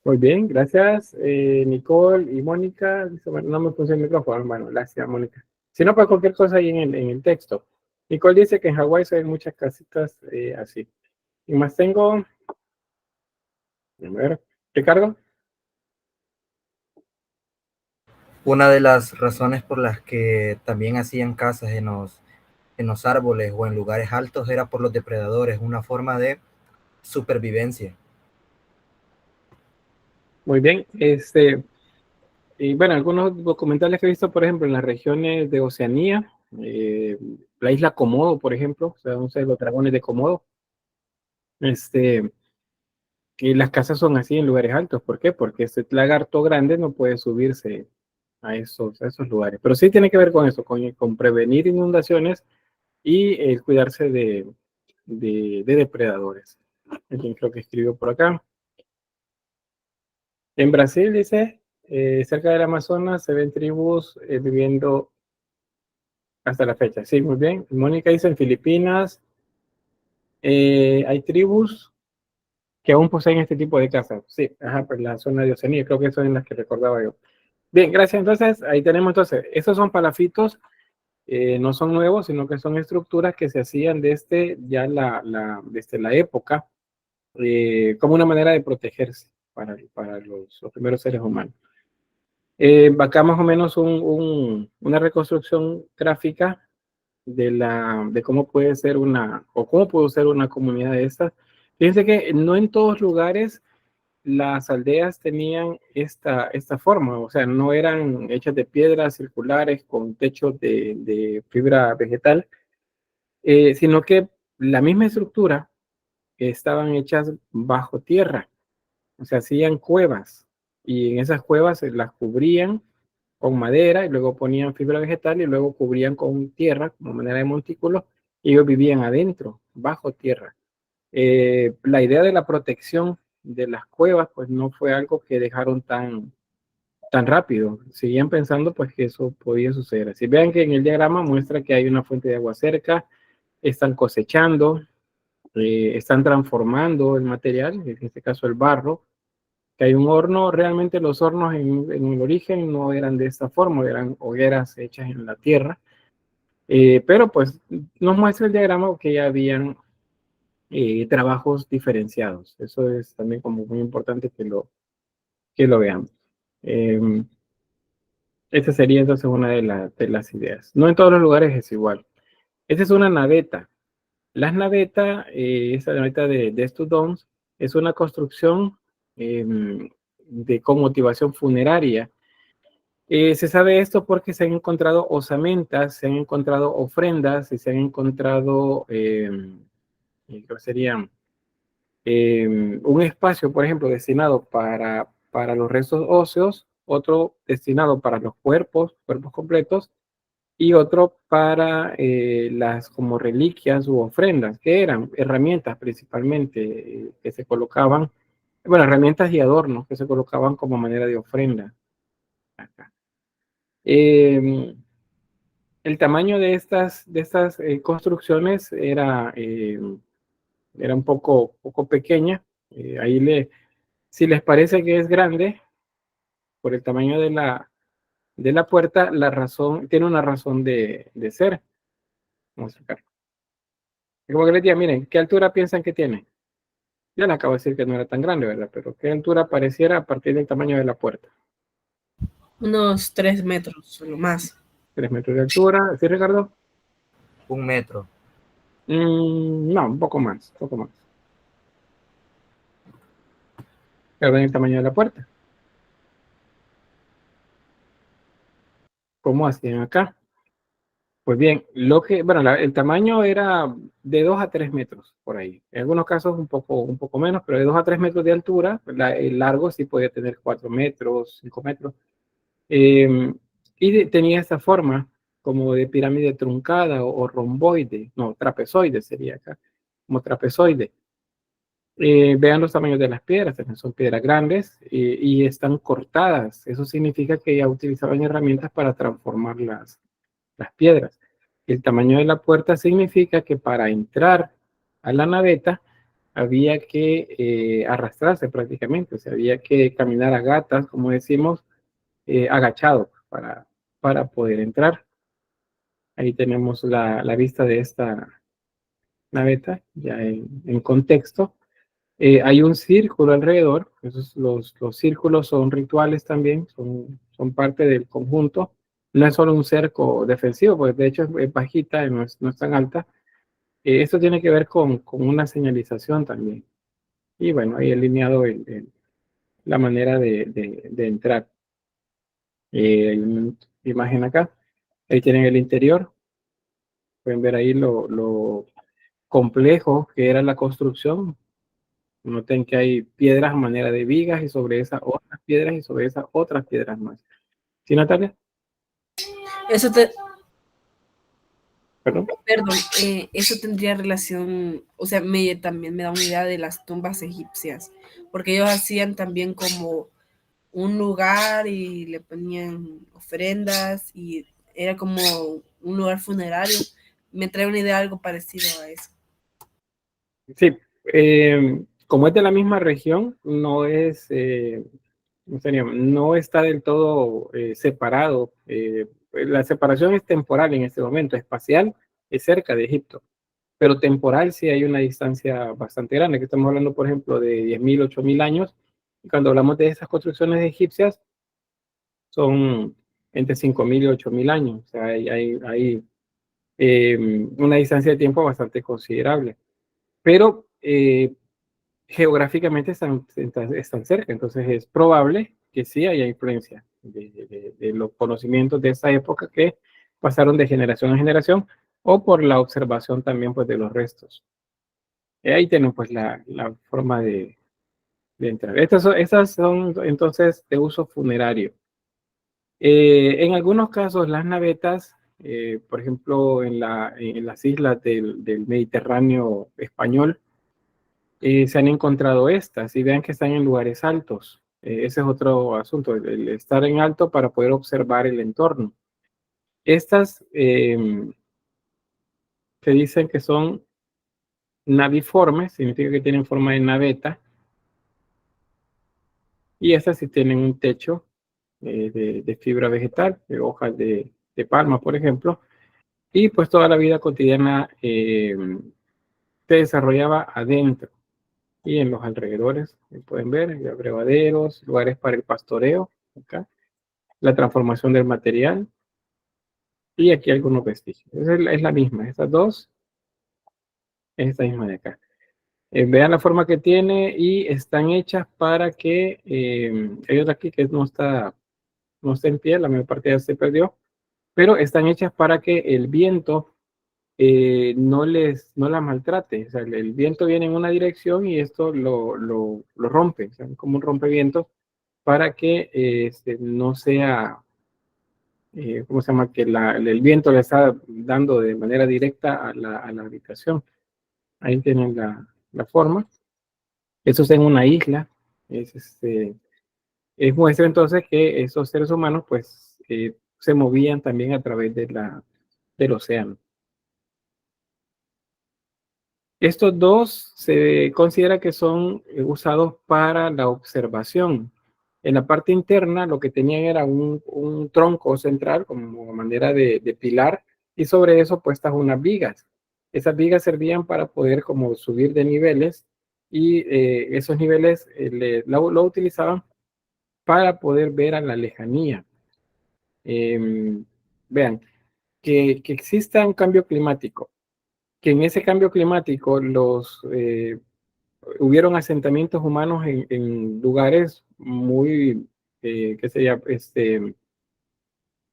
Muy bien, gracias. Nicole y Mónica, dice, bueno, no me puse el micrófono. Bueno, gracias, Mónica. Si no, pues cualquier cosa ahí en el texto. Nicole dice que en Hawái se ven muchas casitas así. Y más tengo, a ver, Ricardo. Una de las razones por las que también hacían casas en los árboles o en lugares altos era por los depredadores, una forma de supervivencia. Muy bien, y bueno, algunos documentales que he visto, por ejemplo, en las regiones de Oceanía, la isla Komodo, por ejemplo, o sea, no sé, los dragones de Komodo, y las casas son así en lugares altos. ¿Por qué? Porque este lagarto grande no puede subirse a esos lugares. Pero sí tiene que ver con eso, con prevenir inundaciones y cuidarse de depredadores. Alguien creo que escribió por acá. En Brasil, dice, cerca del Amazonas se ven tribus viviendo hasta la fecha. Sí, muy bien. Mónica dice, en Filipinas hay tribus que aún poseen este tipo de casas. Sí, ajá, pues la zona de Oceanía, creo que eso es en las que recordaba yo. Bien, gracias. Entonces, ahí tenemos entonces, esos son palafitos, no son nuevos, sino que son estructuras que se hacían desde ya desde la época, como una manera de protegerse para los primeros seres humanos. Acá más o menos una reconstrucción gráfica de cómo puede ser o cómo puede ser una comunidad de estas. Fíjense que no en todos lugares las aldeas tenían esta forma, o sea, no eran hechas de piedras circulares con techos de fibra vegetal, sino que la misma estructura estaban hechas bajo tierra, o sea, hacían cuevas y en esas cuevas se las cubrían con madera y luego ponían fibra vegetal y luego cubrían con tierra como manera de montículo y ellos vivían adentro, bajo tierra. La idea de la protección de las cuevas pues no fue algo que dejaron tan rápido. Seguían pensando pues que eso podía suceder. Así vean que en el diagrama muestra que hay una fuente de agua cerca, están cosechando, están transformando el material, en este caso el barro, que hay un horno. Realmente los hornos en el origen no eran de esta forma, eran hogueras hechas en la tierra, pero pues nos muestra el diagrama que ya habían trabajos diferenciados. Eso es también como muy importante que lo veamos. Esa sería entonces una de las ideas. No en todos los lugares es igual. Esta es una naveta. Las navetas, esta naveta de Studons, es una construcción con motivación funeraria. Se sabe esto porque se han encontrado osamentas, se han encontrado ofrendas y se han encontrado, ¿qué serían? Un espacio, por ejemplo, destinado para los restos óseos, otro destinado para los cuerpos completos, y otro para las como reliquias u ofrendas, que eran herramientas principalmente que se colocaban, bueno, herramientas y adornos que se colocaban como manera de ofrenda. Acá. El tamaño de estas construcciones era un poco pequeña. Si les parece que es grande, por el tamaño de la puerta, tiene una razón de ser. Vamos a sacar. Como que les diga, miren, ¿qué altura piensan que tiene? Ya le acabo de decir que no era tan grande, ¿verdad? Pero ¿qué altura pareciera a partir del tamaño de la puerta? Unos 3 metros o lo más. 3 metros de altura. ¿Sí, Ricardo? 1 metro. No, un poco más, un poco más. Pero ven el tamaño de la puerta. ¿Cómo hacían acá? Pues bien, el tamaño era de 2 a 3 metros por ahí. En algunos casos un poco menos, pero de 2 a 3 metros de altura. El largo sí podía tener 4 metros, 5 metros. Tenía esta forma como de pirámide truncada o romboide, no, trapezoide sería acá, como trapezoide. Vean los tamaños de las piedras, también son piedras grandes y están cortadas. Eso significa que ya utilizaban herramientas para transformar las piedras. El tamaño de la puerta significa que para entrar a la naveta había que arrastrarse prácticamente, o sea, había que caminar a gatas, como decimos, agachado para poder entrar. Ahí tenemos la vista de esta naveta, ya en contexto. Hay un círculo alrededor, los círculos son rituales también, son parte del conjunto. No es solo un cerco defensivo, porque de hecho es bajita, no es tan alta. Esto tiene que ver con una señalización también. Y bueno, ahí alineado la manera de entrar. Hay una imagen acá. Ahí tienen el interior. Pueden ver ahí lo complejo que era la construcción. Noten que hay piedras a manera de vigas y sobre esas otras piedras y sobre esas otras piedras más. ¿Sí, Natalia? Eso Perdón. Perdón, eso tendría relación, o sea, también me da una idea de las tumbas egipcias, porque ellos hacían también como un lugar y le ponían ofrendas y era como un lugar funerario. Me trae una idea algo parecido a eso. Sí, como es de la misma región, no está del todo separado. La separación es temporal en este momento, espacial es cerca de Egipto, pero temporal sí hay una distancia bastante grande, que estamos hablando, por ejemplo, de 10.000, 8.000 años, y cuando hablamos de esas construcciones egipcias, son entre 5.000 y 8.000 años, o sea, hay una distancia de tiempo bastante considerable, pero geográficamente están cerca, entonces es probable que sí haya influencia de los conocimientos de esa época que pasaron de generación a generación o por la observación también pues de los restos. Ahí tienen pues la forma de entrar. Estas son entonces de uso funerario. En algunos casos las navetas, por ejemplo en las islas del Mediterráneo español, se han encontrado estas y vean que están en lugares altos. Ese es otro asunto, el estar en alto para poder observar el entorno. Estas se dicen que son naviformes, significa que tienen forma de naveta, y estas sí tienen un techo de fibra vegetal, de hojas de palma, por ejemplo, y pues toda la vida cotidiana se desarrollaba adentro y en los alrededores. Pueden ver, hay abrevaderos, lugares para el pastoreo, acá, la transformación del material, y aquí algunos vestigios. Es la misma, estas dos, es esta misma de acá. Vean la forma que tiene y están hechas para que, hay otra aquí que no está no está en pie, la mayor parte ya se perdió, pero están hechas para que el viento no la maltrate. O sea, el viento viene en una dirección y esto lo rompe, o sea, como un rompevientos para que no sea, ¿cómo se llama? Que el viento le está dando de manera directa a la habitación. Ahí tienen la forma. Eso es en una isla. Es muestra entonces que esos seres humanos pues se movían también a través del océano. Estos dos se considera que son usados para la observación. En la parte interna lo que tenían era un tronco central como manera de pilar y sobre eso puestas unas vigas. Esas vigas servían para poder como subir de niveles y esos niveles lo utilizaban para poder ver a la lejanía. Vean, que exista un cambio climático, que en ese cambio climático hubieron asentamientos humanos en lugares muy, qué sería,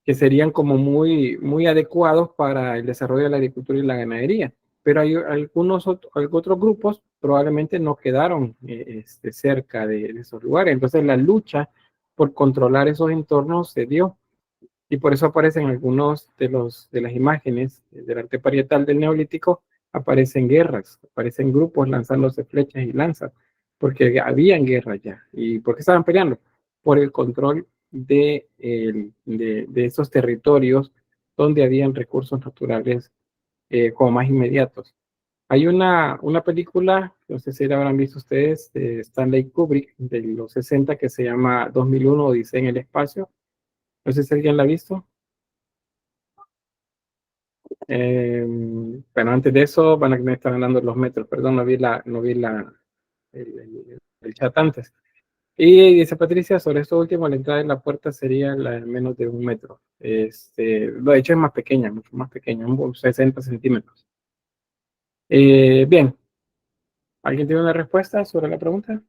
que serían como muy adecuados para el desarrollo de la agricultura y la ganadería. Pero hay algunos otros grupos probablemente no quedaron cerca de esos lugares. Entonces la lucha por controlar esos entornos se dio. Y por eso aparecen algunos de las imágenes del arte parietal del Neolítico, aparecen guerras, aparecen grupos lanzándose flechas y lanzas, porque habían guerras ya. ¿Y por qué estaban peleando? Por el control de esos territorios donde habían recursos naturales como más inmediatos. Hay una película, no sé si la habrán visto ustedes, de Stanley Kubrick, de los 60, que se llama 2001, Odisea en el espacio. No sé si alguien la ha visto. Bueno, antes de eso van a me están dando los metros, perdón, no vi el chat antes. Y dice Patricia, sobre esto último, la entrada en la puerta sería la de menos de 1 metro. De hecho es más pequeña, mucho más pequeña, 60 centímetros. Bien, ¿alguien tiene una respuesta sobre la pregunta?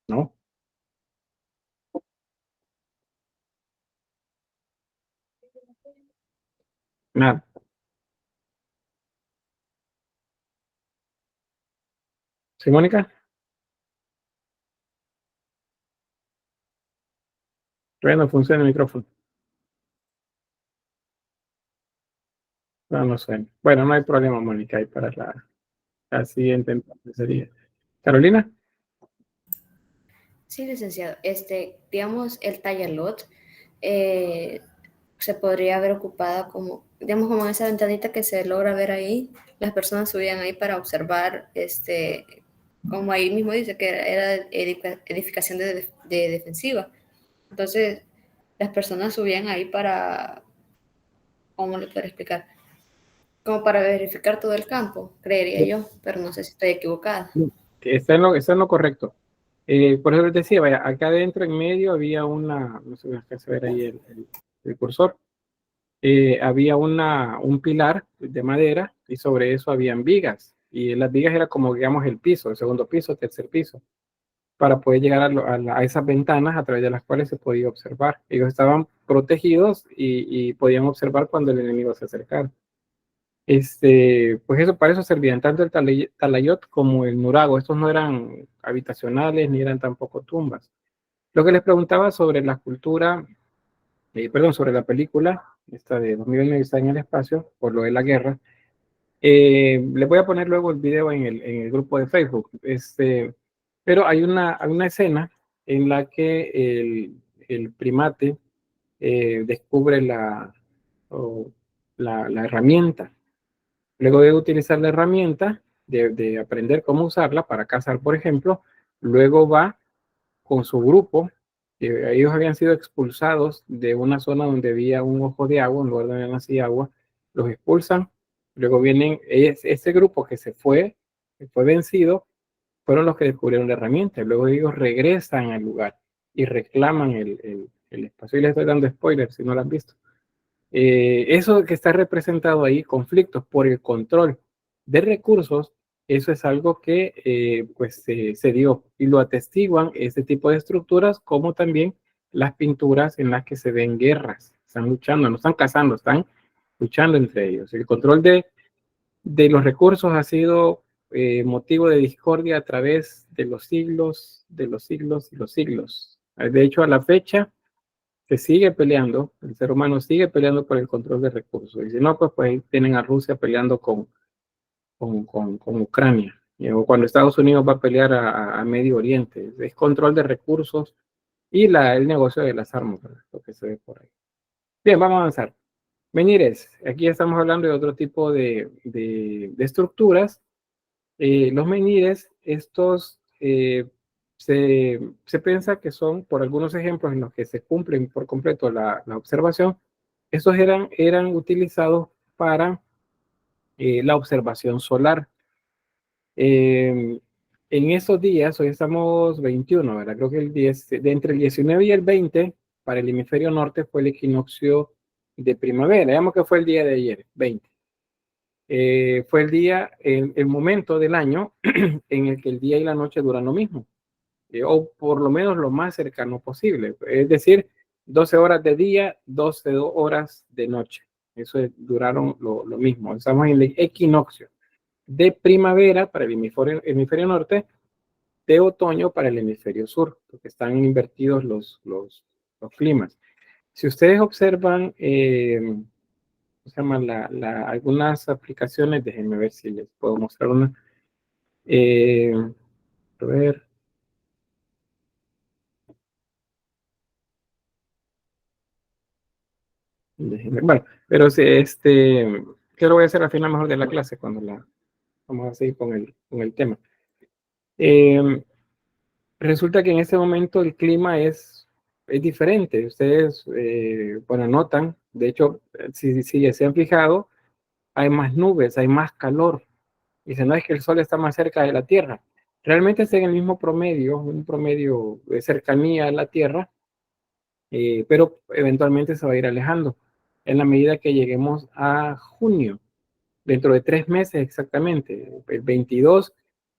No. Nada. ¿Sí, Mónica? Todavía no funciona el micrófono. No suena. Bueno, no hay problema, Mónica, ahí para la siguiente entonces sería. Carolina. Sí, licenciado. Digamos, el tallalot se podría ver ocupada como, digamos, como esa ventanita que se logra ver ahí. Las personas subían ahí para observar, como ahí mismo dice, que era edificación de defensiva. Entonces, las personas subían ahí para, ¿cómo le puedo explicar? Como para verificar todo el campo, creería yo, pero no sé si estoy equivocada. Está en lo correcto. Por eso les decía, vaya, acá adentro en medio había no sé si alcanza a ver ahí el cursor, había un pilar de madera y sobre eso habían vigas. Y las vigas era como, digamos, el piso, el segundo piso, tercer piso, para poder llegar a esas ventanas a través de las cuales se podía observar. Ellos estaban protegidos y podían observar cuando el enemigo se acercara. Pues eso, para eso servían tanto el talayot como el nurago. Estos no eran habitacionales ni eran tampoco tumbas. Lo que les preguntaba sobre la cultura, perdón, sobre la película, esta de 2001 está en el espacio, por lo de la guerra. Les voy a poner luego el video en el grupo de Facebook. Pero hay una escena en la que el primate descubre la herramienta. Luego de utilizar la herramienta, de aprender cómo usarla para cazar, por ejemplo, luego va con su grupo, ellos habían sido expulsados de una zona donde había un ojo de agua, un lugar donde nacía agua, los expulsan, luego vienen, ese grupo que fue vencido, fueron los que descubrieron la herramienta, luego ellos regresan al lugar y reclaman el espacio. Y les estoy dando spoilers si no lo han visto. Eso que está representado ahí, conflictos por el control de recursos, eso es algo que pues se dio y lo atestiguan este tipo de estructuras, como también las pinturas en las que se ven guerras. Están luchando, no están cazando, están luchando entre ellos. El control de los recursos ha sido motivo de discordia a través de los siglos, de los siglos y los siglos. De hecho, a la fecha se sigue peleando, el ser humano sigue peleando por el control de recursos. Y si no, pues tienen a Rusia peleando con Ucrania. O cuando Estados Unidos va a pelear a Medio Oriente. Es control de recursos y el negocio de las armas, ¿verdad? Lo que se ve por ahí. Bien, vamos a avanzar. Menires, aquí estamos hablando de otro tipo de estructuras. Los menires, estos se piensa que son, por algunos ejemplos en los que se cumplen por completo la observación, estos eran utilizados para la observación solar. En esos días, hoy estamos 21, ¿verdad? Creo que entre el 19 y el 20, para el hemisferio norte fue el equinoccio de primavera. Digamos que fue el día de ayer, 20. Fue el momento del año en el que el día y la noche duran lo mismo, o por lo menos lo más cercano posible. Es decir, 12 horas de día, 12 horas de noche. Duraron lo mismo. Estamos en el equinoccio de primavera para el hemisferio norte, de otoño para el hemisferio sur, porque están invertidos los climas. Si ustedes observan, ¿cómo se llaman? Algunas aplicaciones, déjenme ver si les puedo mostrar una. A ver. Bueno, pero si ¿qué lo voy a hacer al final mejor de la clase cuando vamos a seguir con el tema? Resulta que en este momento el clima es diferente. Ustedes, bueno, notan, de hecho, si se han fijado, hay más nubes, hay más calor. Dice, no es que el sol está más cerca de la Tierra. Realmente está en el mismo promedio, un promedio de cercanía a la Tierra, pero eventualmente se va a ir alejando en la medida que lleguemos a junio, dentro de 3 meses exactamente, el 22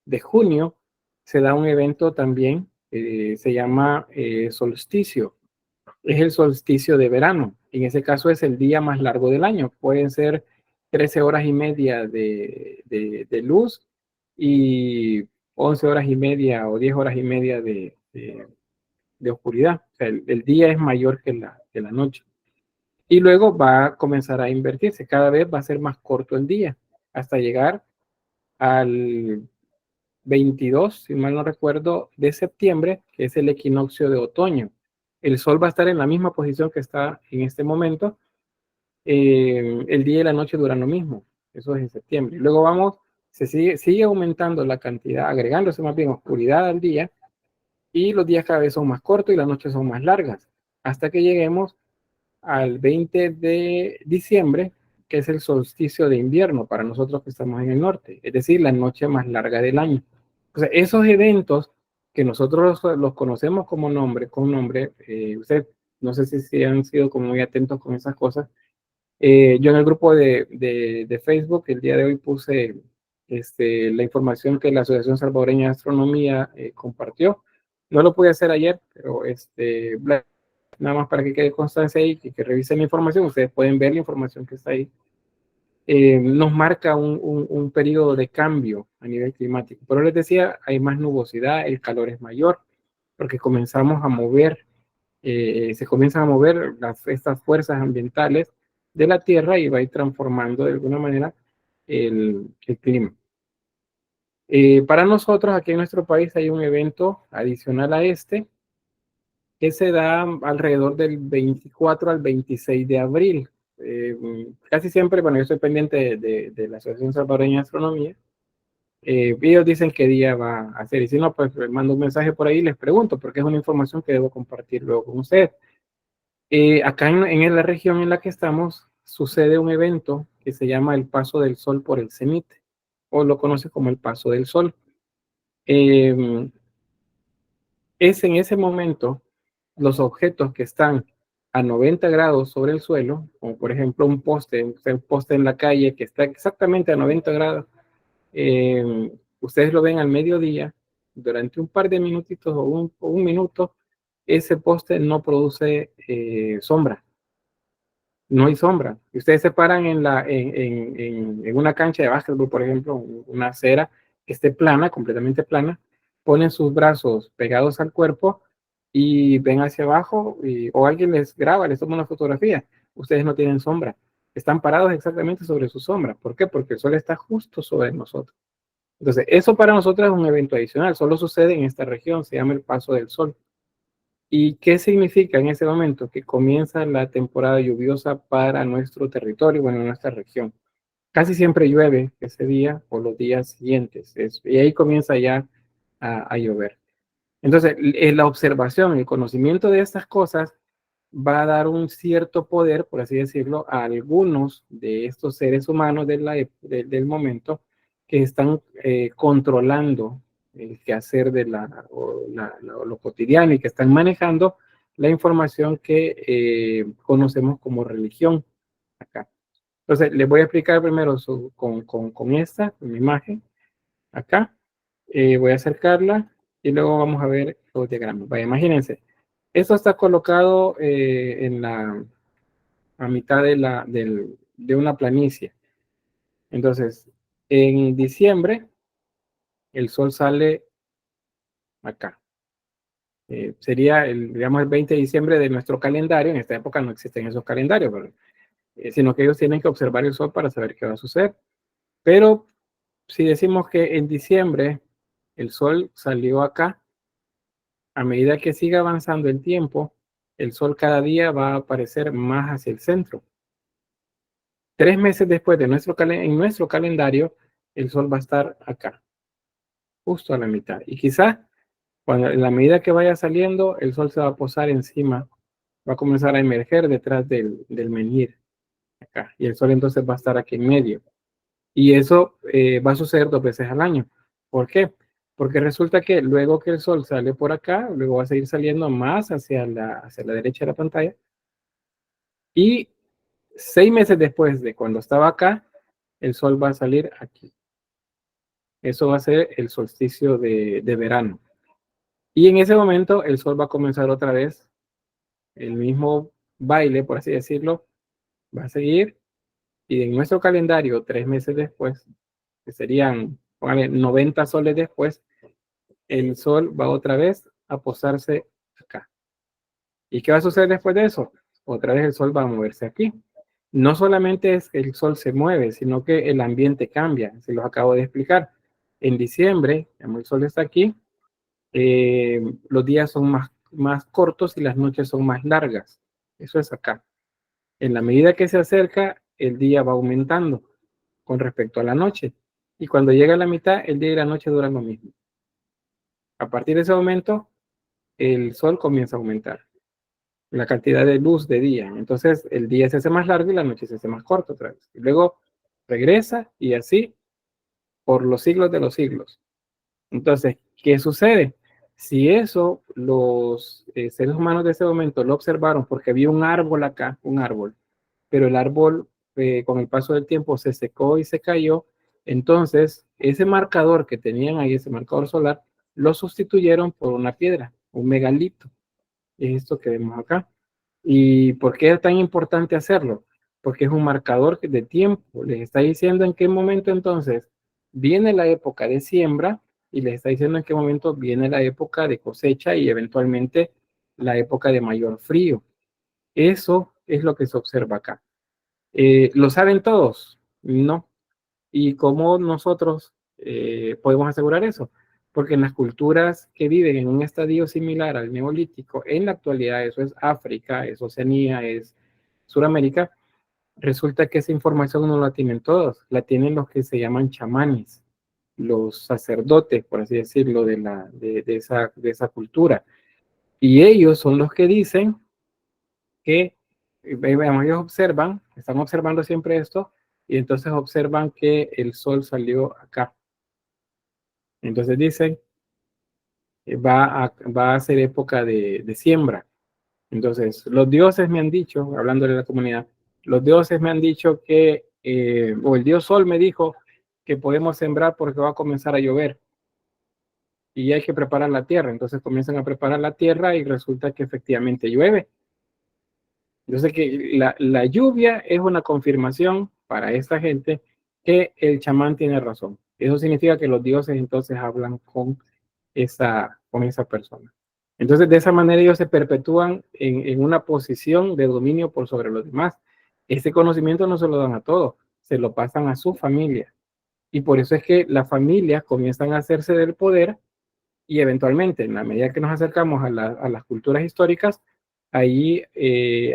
de junio, se da un evento también, se llama solsticio. Es el solsticio de verano. En ese caso es el día más largo del año. Pueden ser 13 horas y media de luz y 11 horas y media o 10 horas y media de oscuridad. O sea, el día es mayor que la noche. Y luego va a comenzar a invertirse. Cada vez va a ser más corto el día, hasta llegar al 22, si mal no recuerdo, de septiembre, que es el equinoccio de otoño. El sol va a estar en la misma posición que está en este momento. El día y la noche duran lo mismo. Eso es en septiembre. Luego se sigue aumentando la cantidad, agregándose más bien oscuridad al día, y los días cada vez son más cortos y las noches son más largas, hasta que lleguemos al 20 de diciembre, que es el solsticio de invierno para nosotros que estamos en el norte, es decir, la noche más larga del año. O sea, esos eventos que nosotros los conocemos con nombre, usted, no sé si han sido como muy atentos con esas cosas. Yo en el grupo de Facebook el día de hoy puse la información que la Asociación Salvadoreña de Astronomía compartió. No lo pude hacer ayer, pero nada más para que quede constancia ahí, que revisen la información. Ustedes pueden ver la información que está ahí. Nos marca un periodo de cambio a nivel climático. Pero les decía, hay más nubosidad, el calor es mayor, porque comenzamos a mover, se comienzan a mover estas fuerzas ambientales de la Tierra y va a ir transformando de alguna manera el clima. Para nosotros, aquí en nuestro país, hay un evento adicional a que se da alrededor del 24 al 26 de abril. Casi siempre, bueno, yo estoy pendiente de la Asociación Salvadoreña de Astronomía. Ellos dicen qué día va a ser, y si no, pues les mando un mensaje por ahí y les pregunto, porque es una información que debo compartir luego con ustedes. Acá en la región en la que estamos, sucede un evento que se llama el paso del Sol por el cenit, o lo conoce como el paso del Sol. Es en ese momento los objetos que están a 90 grados sobre el suelo, como por ejemplo un poste en la calle que está exactamente a 90 grados ustedes lo ven al mediodía, durante un par de minutitos o un minuto, ese poste no produce sombra. No hay sombra. Y ustedes se paran en una cancha de básquetbol, por ejemplo, una acera que esté plana, completamente plana, ponen sus brazos pegados al cuerpo y ven hacia abajo o alguien les graba, les toma una fotografía. Ustedes no tienen sombra. Están parados exactamente sobre su sombra. ¿Por qué? Porque el sol está justo sobre nosotros. Entonces, eso para nosotros es un evento adicional. Solo sucede en esta región, se llama el paso del sol. ¿Y qué significa en ese momento? Que comienza la temporada lluviosa para nuestro territorio, bueno, nuestra región. Casi siempre llueve ese día o los días siguientes, y ahí comienza ya a llover. Entonces, la observación, el conocimiento de estas cosas va a dar un cierto poder, por así decirlo, a algunos de estos seres humanos del momento que están controlando el quehacer de lo cotidiano y que están manejando la información que conocemos como religión acá. Entonces, les voy a explicar primero con esta, con mi imagen, acá. Voy a acercarla y luego vamos a ver los diagramas. Vaya, imagínense, esto está colocado a mitad de una planicie. Entonces, en diciembre, el sol sale acá. Sería digamos, el 20 de diciembre de nuestro calendario. En esta época no existen esos calendarios, sino que ellos tienen que observar el sol para saber qué va a suceder. Pero si decimos que en diciembre el sol salió acá, a medida que siga avanzando el tiempo, el sol cada día va a aparecer más hacia el centro. 3 meses después de en nuestro calendario, el sol va a estar acá, justo a la mitad. Y quizás, en la medida que vaya saliendo, el sol se va a posar encima, va a comenzar a emerger detrás del menhir, acá. Y el sol entonces va a estar aquí en medio. Y eso va a suceder 2 veces al año. ¿Por qué? Porque resulta que luego que el sol sale por acá, luego va a seguir saliendo más hacia la derecha de la pantalla. Y 6 meses después de cuando estaba acá, el sol va a salir aquí. Eso va a ser el solsticio de verano. Y en ese momento el sol va a comenzar otra vez el mismo baile, por así decirlo. Va a seguir. Y en nuestro calendario, 3 meses después, que serían, póngale, 90 soles después, el sol va otra vez a posarse acá. ¿Y qué va a suceder después de eso? Otra vez el sol va a moverse aquí. No solamente es que el sol se mueve, sino que el ambiente cambia. Se los acabo de explicar. En diciembre, como el sol está aquí, los días son más cortos y las noches son más largas. Eso es acá. En la medida que se acerca, el día va aumentando con respecto a la noche. Y cuando llega a la mitad, el día y la noche duran lo mismo. A partir de ese momento, el sol comienza a aumentar la cantidad de luz de día. Entonces, el día se hace más largo y la noche se hace más corta otra vez. Y luego regresa y así por los siglos de los siglos. Entonces, ¿qué sucede? Si eso los seres humanos de ese momento lo observaron porque había un árbol acá, un árbol, pero el árbol con el paso del tiempo se secó y se cayó, entonces ese marcador que tenían ahí, ese marcador solar, lo sustituyeron por una piedra, un megalito. Es esto que vemos acá. ¿Y por qué es tan importante hacerlo? Porque es un marcador de tiempo. Les está diciendo en qué momento entonces viene la época de siembra y les está diciendo en qué momento viene la época de cosecha y eventualmente la época de mayor frío. Eso es lo que se observa acá. ¿Lo saben todos? No. ¿Y cómo nosotros podemos asegurar eso? Porque en las culturas que viven en un estadio similar al neolítico, en la actualidad eso es África, es Oceanía, es Sudamérica, resulta que esa información no la tienen todos, la tienen los que se llaman chamanes, los sacerdotes, por así decirlo, de esa cultura. Y ellos son los que dicen que, ellos observan, están observando siempre esto, y entonces observan que el sol salió acá. Entonces dicen, va a ser época de siembra. Entonces, los dioses me han dicho, hablando de la comunidad, los dioses me han dicho que, o el dios sol me dijo que podemos sembrar porque va a comenzar a llover y hay que preparar la tierra. Entonces comienzan a preparar la tierra y resulta que efectivamente llueve. Entonces que la lluvia es una confirmación para esta gente que el chamán tiene razón. Eso significa que los dioses entonces hablan con esa persona. Entonces de esa manera ellos se perpetúan en una posición de dominio por sobre los demás. Ese conocimiento no se lo dan a todos, se lo pasan a su familia. Y por eso es que las familias comienzan a hacerse del poder y eventualmente, en la medida que nos acercamos a las culturas históricas, ahí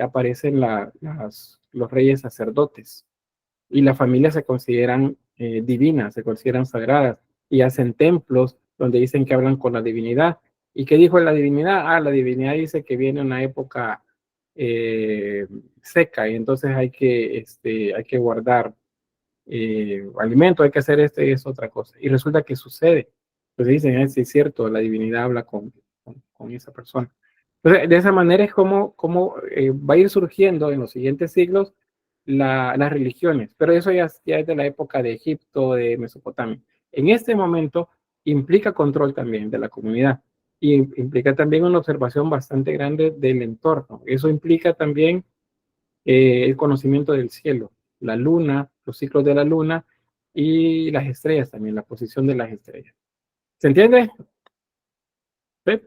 aparecen los reyes sacerdotes y las familias se consideran divinas, se consideran sagradas y hacen templos donde dicen que hablan con la divinidad. ¿Y qué dijo la divinidad? Ah, la divinidad dice que viene una época seca y entonces hay que guardar alimento, hay que hacer esto y es otra cosa. Y resulta que sucede. Entonces dicen, sí es cierto, la divinidad habla con esa persona. Entonces, de esa manera es como va a ir surgiendo en los siguientes siglos las religiones, pero eso ya es de la época de Egipto, de Mesopotamia. En este momento implica control también de la comunidad y implica también una observación bastante grande del entorno. Eso implica también el conocimiento del cielo, la luna, los ciclos de la luna y las estrellas también, la posición de las estrellas. ¿Se entiende? ¿Sí?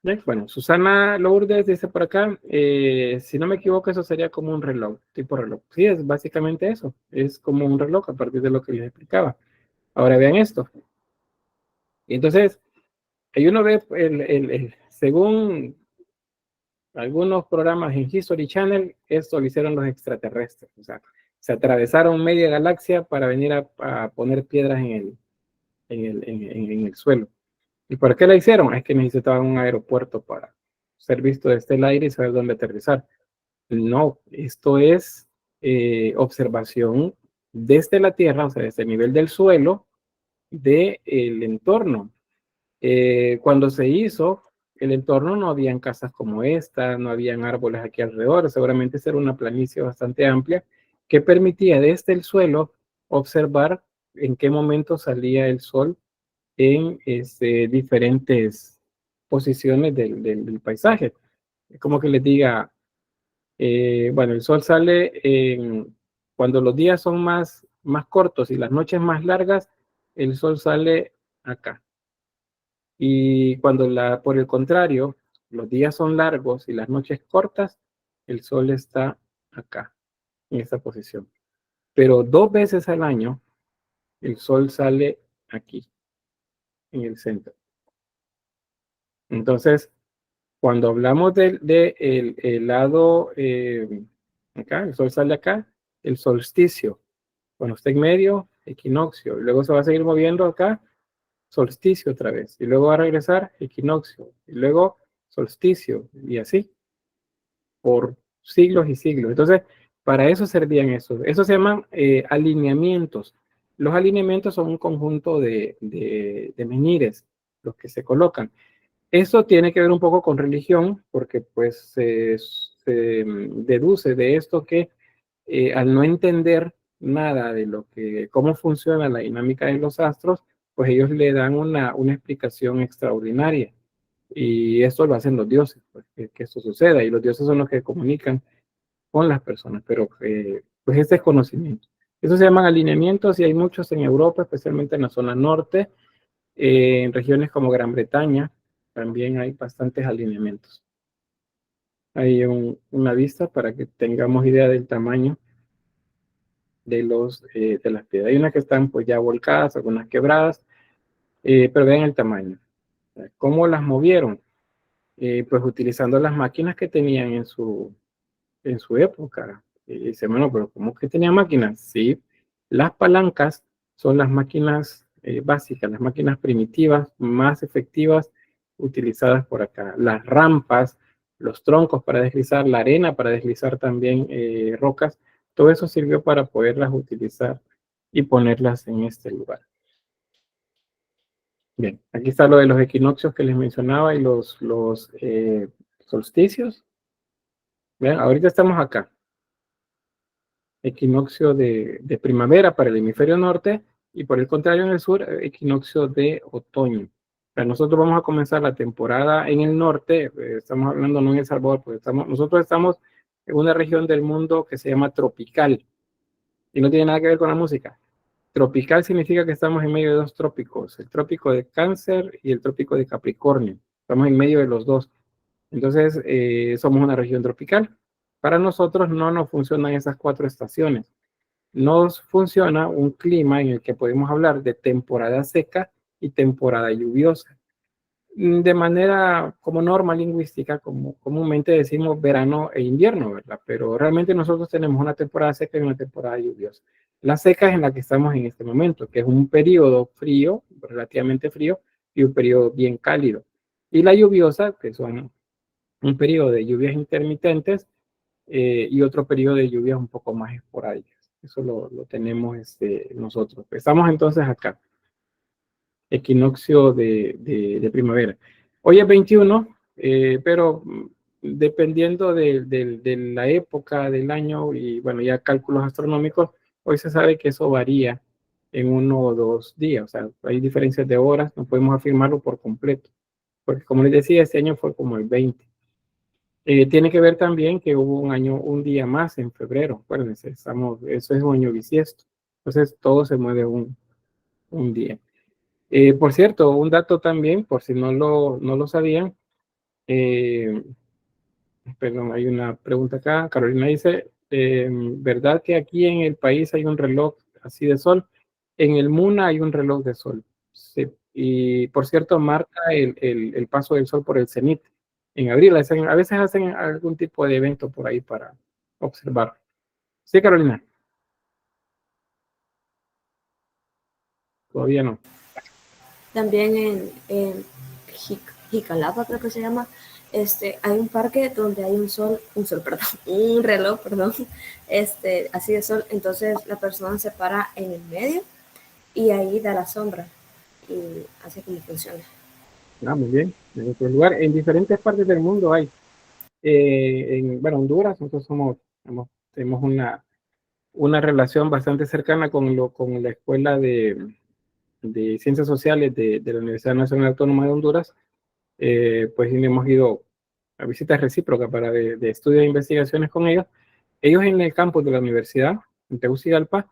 Bien, bueno, Susana Lourdes dice por acá, si no me equivoco, eso sería como un reloj, tipo reloj. Sí, es básicamente eso, es como un reloj a partir de lo que les explicaba. Ahora vean esto. Y entonces, ahí uno ve, según algunos programas en History Channel, esto lo hicieron los extraterrestres. O sea, se atravesaron media galaxia para venir a poner piedras en el suelo. ¿Y por qué la hicieron? Es que necesitaban un aeropuerto para ser visto desde el aire y saber dónde aterrizar. No, esto es observación desde la Tierra, o sea, desde el nivel del suelo, del entorno. Cuando se hizo el entorno no habían casas como esta, no habían árboles aquí alrededor, seguramente era una planicie bastante amplia que permitía desde el suelo observar en qué momento salía el sol en diferentes posiciones del paisaje. Es como que les diga, bueno, el sol sale cuando los días son más cortos y las noches más largas, el sol sale acá. Y cuando por el contrario, los días son largos y las noches cortas, el sol está acá, en esta posición. Pero 2 veces al año, el sol sale aquí, en el centro. Entonces, cuando hablamos del el lado, acá, el sol sale acá, el solsticio. Cuando está en medio, equinoccio. Y luego se va a seguir moviendo acá, solsticio otra vez. Y luego va a regresar, equinoccio. Y luego solsticio. Y así, por siglos y siglos. Entonces, para eso servían esos. Eso se llaman alineamientos. Los alineamientos son un conjunto de menires, los que se colocan. Eso tiene que ver un poco con religión, porque pues se deduce de esto que al no entender nada de cómo funciona la dinámica de los astros, pues ellos le dan una explicación extraordinaria. Y esto lo hacen los dioses, pues, que esto suceda. Y los dioses son los que comunican con las personas, pero pues este es conocimiento. Eso se llaman alineamientos y hay muchos en Europa, especialmente en la zona norte, en regiones como Gran Bretaña, también hay bastantes alineamientos. Hay una vista para que tengamos idea del tamaño de las piedras. Hay unas que están pues ya volcadas, algunas quebradas, pero vean el tamaño. ¿Cómo las movieron? Pues utilizando las máquinas que tenían en su época. Y dice, bueno, pero ¿cómo que tenían máquinas? Sí, las palancas son las máquinas básicas, las máquinas primitivas más efectivas utilizadas por acá. Las rampas, los troncos para deslizar, la arena para deslizar también rocas, todo eso sirvió para poderlas utilizar y ponerlas en este lugar. Bien, aquí está lo de los equinoccios que les mencionaba y los solsticios. Vean, ahorita estamos acá. equinoccio de primavera para el hemisferio norte y por el contrario en el sur, equinoccio de otoño. O sea, nosotros vamos a comenzar la temporada en el norte, estamos hablando no en El Salvador, porque nosotros estamos en una región del mundo que se llama tropical y no tiene nada que ver con la música. Tropical significa que estamos en medio de dos trópicos, el trópico de Cáncer y el trópico de Capricornio. Estamos en medio de los dos. Entonces, somos una región tropical. Para nosotros no nos funcionan esas 4 estaciones. Nos funciona un clima en el que podemos hablar de temporada seca y temporada lluviosa. De manera como norma lingüística, como comúnmente decimos verano e invierno, ¿verdad? Pero realmente nosotros tenemos una temporada seca y una temporada lluviosa. La seca es en la que estamos en este momento, que es un periodo frío, relativamente frío, y un periodo bien cálido. Y la lluviosa, que son un periodo de lluvias intermitentes y otro periodo de lluvias un poco más esporádicas. Eso lo tenemos nosotros. Estamos entonces acá, equinoccio de primavera. Hoy es 21, pero dependiendo de la época del año y bueno, ya cálculos astronómicos, hoy se sabe que eso varía en 1 o 2 días. O sea, hay diferencias de horas, no podemos afirmarlo por completo. Porque como les decía, este año fue como el 20. Tiene que ver también que hubo un día más en febrero. Acuérdense, eso es un año bisiesto. Entonces todo se mueve un día. Por cierto, un dato también, por si no lo sabían, perdón, hay una pregunta acá. Carolina dice, ¿verdad que aquí en el país hay un reloj así de sol? En el MUNA hay un reloj de sol. Sí. Y por cierto, marca el paso del sol por el cenit. En abril, a veces hacen algún tipo de evento por ahí para observar. Sí, Carolina. Todavía no. También en Jicalapa, creo que se llama, hay un parque donde hay un reloj, perdón, así de sol. Entonces la persona se para en el medio y ahí da la sombra y así como funciona. Muy bien. En otro lugar, en diferentes partes del mundo hay. Bueno, Honduras, nosotros tenemos una relación bastante cercana con la Escuela de Ciencias Sociales de la Universidad Nacional Autónoma de Honduras. Pues hemos ido a visitas recíprocas de estudios e investigaciones con ellos. Ellos en el campus de la universidad, en Tegucigalpa,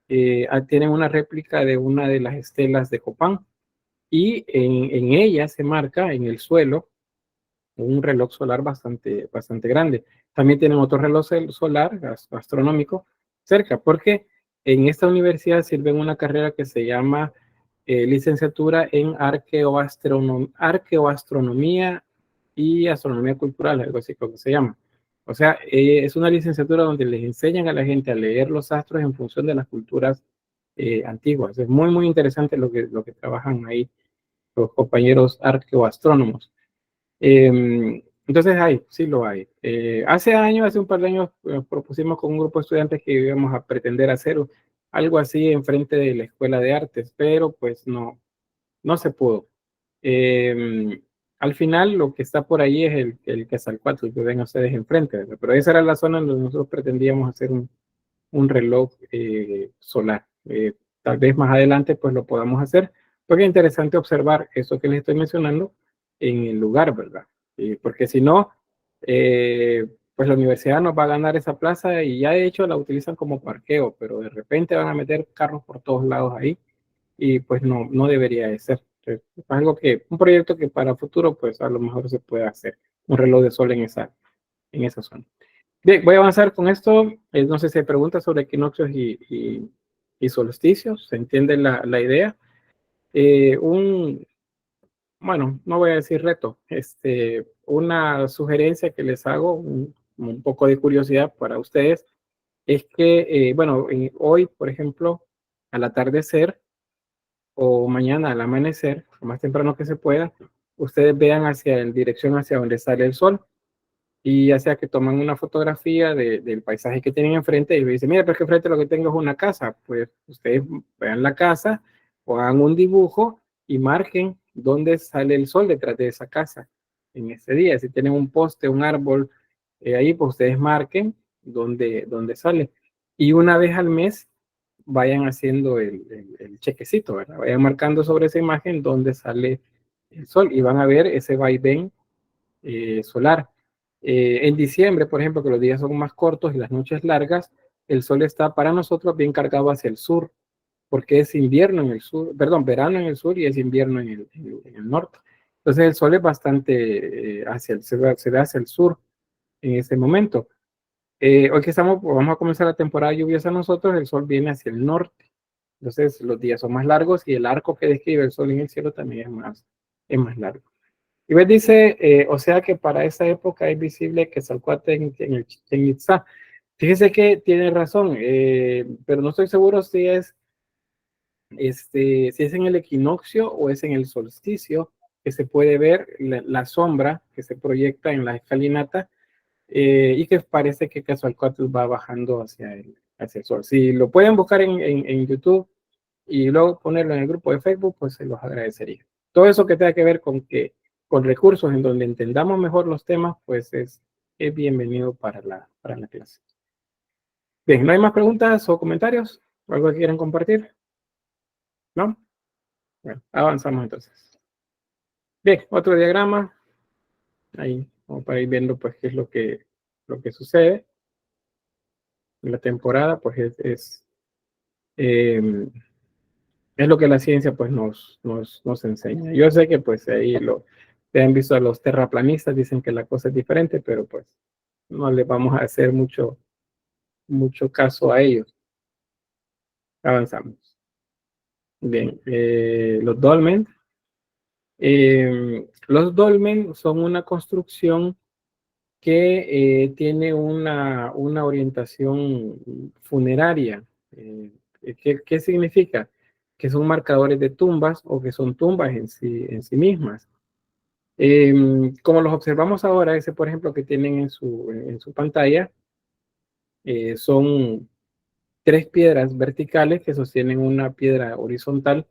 tienen una réplica de una de las estelas de Copán y en ella se marca en el suelo un reloj solar bastante grande. También tienen otro reloj solar astronómico cerca, porque en esta universidad sirven una carrera que se llama licenciatura en arqueoastronomía y astronomía cultural, algo así como se llama. O sea, es una licenciatura donde les enseñan a la gente a leer los astros en función de las culturas antiguas. Es muy interesante lo que trabajan ahí los compañeros arqueoastrónomos. Entonces sí lo hay. Hace un par de años, propusimos con un grupo de estudiantes que íbamos a pretender hacer algo así enfrente de la Escuela de Artes, pero pues no se pudo. Al final lo que está por ahí es el Quetzalcóatl que ven ustedes enfrente, ¿verdad? Pero esa era la zona donde nosotros pretendíamos hacer un reloj solar. Tal vez más adelante pues lo podamos hacer, porque es interesante observar eso que les estoy mencionando en el lugar, ¿verdad? Porque si no, pues la universidad nos va a ganar esa plaza y ya de hecho la utilizan como parqueo, pero de repente van a meter carros por todos lados ahí y pues no debería de ser. Entonces, es un proyecto que para futuro pues a lo mejor se puede hacer, un reloj de sol en esa zona. Bien, voy a avanzar con esto. No sé si hay preguntas sobre equinoccios y solsticios. ¿Se entiende la idea? Bueno, no voy a decir reto, una sugerencia que les hago, un poco de curiosidad para ustedes, es que, bueno, hoy, por ejemplo, al atardecer o mañana al amanecer, lo más temprano que se pueda, ustedes vean dirección hacia donde sale el sol y ya sea que toman una fotografía del paisaje que tienen enfrente y dicen, mira, pero es que enfrente lo que tengo es una casa, pues ustedes vean la casa o hagan un dibujo y marquen dónde sale el sol detrás de esa casa en ese día. Si tienen un poste, un árbol, ahí pues ustedes marquen dónde sale. y una vez al mes vayan haciendo el chequecito, ¿verdad? Vayan marcando sobre esa imagen donde sale el sol y van a ver ese vaivén solar. En diciembre, por ejemplo, que los días son más cortos y las noches largas, el sol está para nosotros bien cargado hacia el sur, porque es invierno en el sur, perdón, verano en el sur y es invierno en el norte. Entonces el sol es bastante se ve hacia el sur en ese momento. Hoy que vamos a comenzar la temporada lluviosa nosotros, el sol viene hacia el norte. Entonces los días son más largos y el arco que describe el sol en el cielo también es más largo. Y ves, dice, o sea que para esa época es visible que Quetzalcóatl en el Chichén Itzá. Fíjese que tiene razón, pero no estoy seguro si es en el equinoccio o es en el solsticio que se puede ver la sombra que se proyecta en la escalinata y que parece que Quetzalcóatl va bajando hacia el sol. Si lo pueden buscar en YouTube y luego ponerlo en el grupo de Facebook, pues se los agradecería. Todo eso que tenga que ver con recursos en donde entendamos mejor los temas, pues es bienvenido para la clase. Bien, ¿no hay más preguntas o comentarios? ¿O algo que quieran compartir? ¿No? Bueno, avanzamos entonces. Bien, otro diagrama. Ahí, como para ir viendo pues qué es lo que sucede. En la temporada, pues es lo que la ciencia pues nos enseña. Yo sé que pues ahí te han visto a los terraplanistas, dicen que la cosa es diferente, pero pues no le vamos a hacer mucho caso a ellos. Avanzamos. Bien, los dolmen. Los dolmen son una construcción que tiene una orientación funeraria. ¿Qué significa? Que son marcadores de tumbas o que son tumbas en sí mismas. Como los observamos ahora, ese por ejemplo que tienen en su pantalla, son 3 piedras verticales que sostienen una piedra horizontal.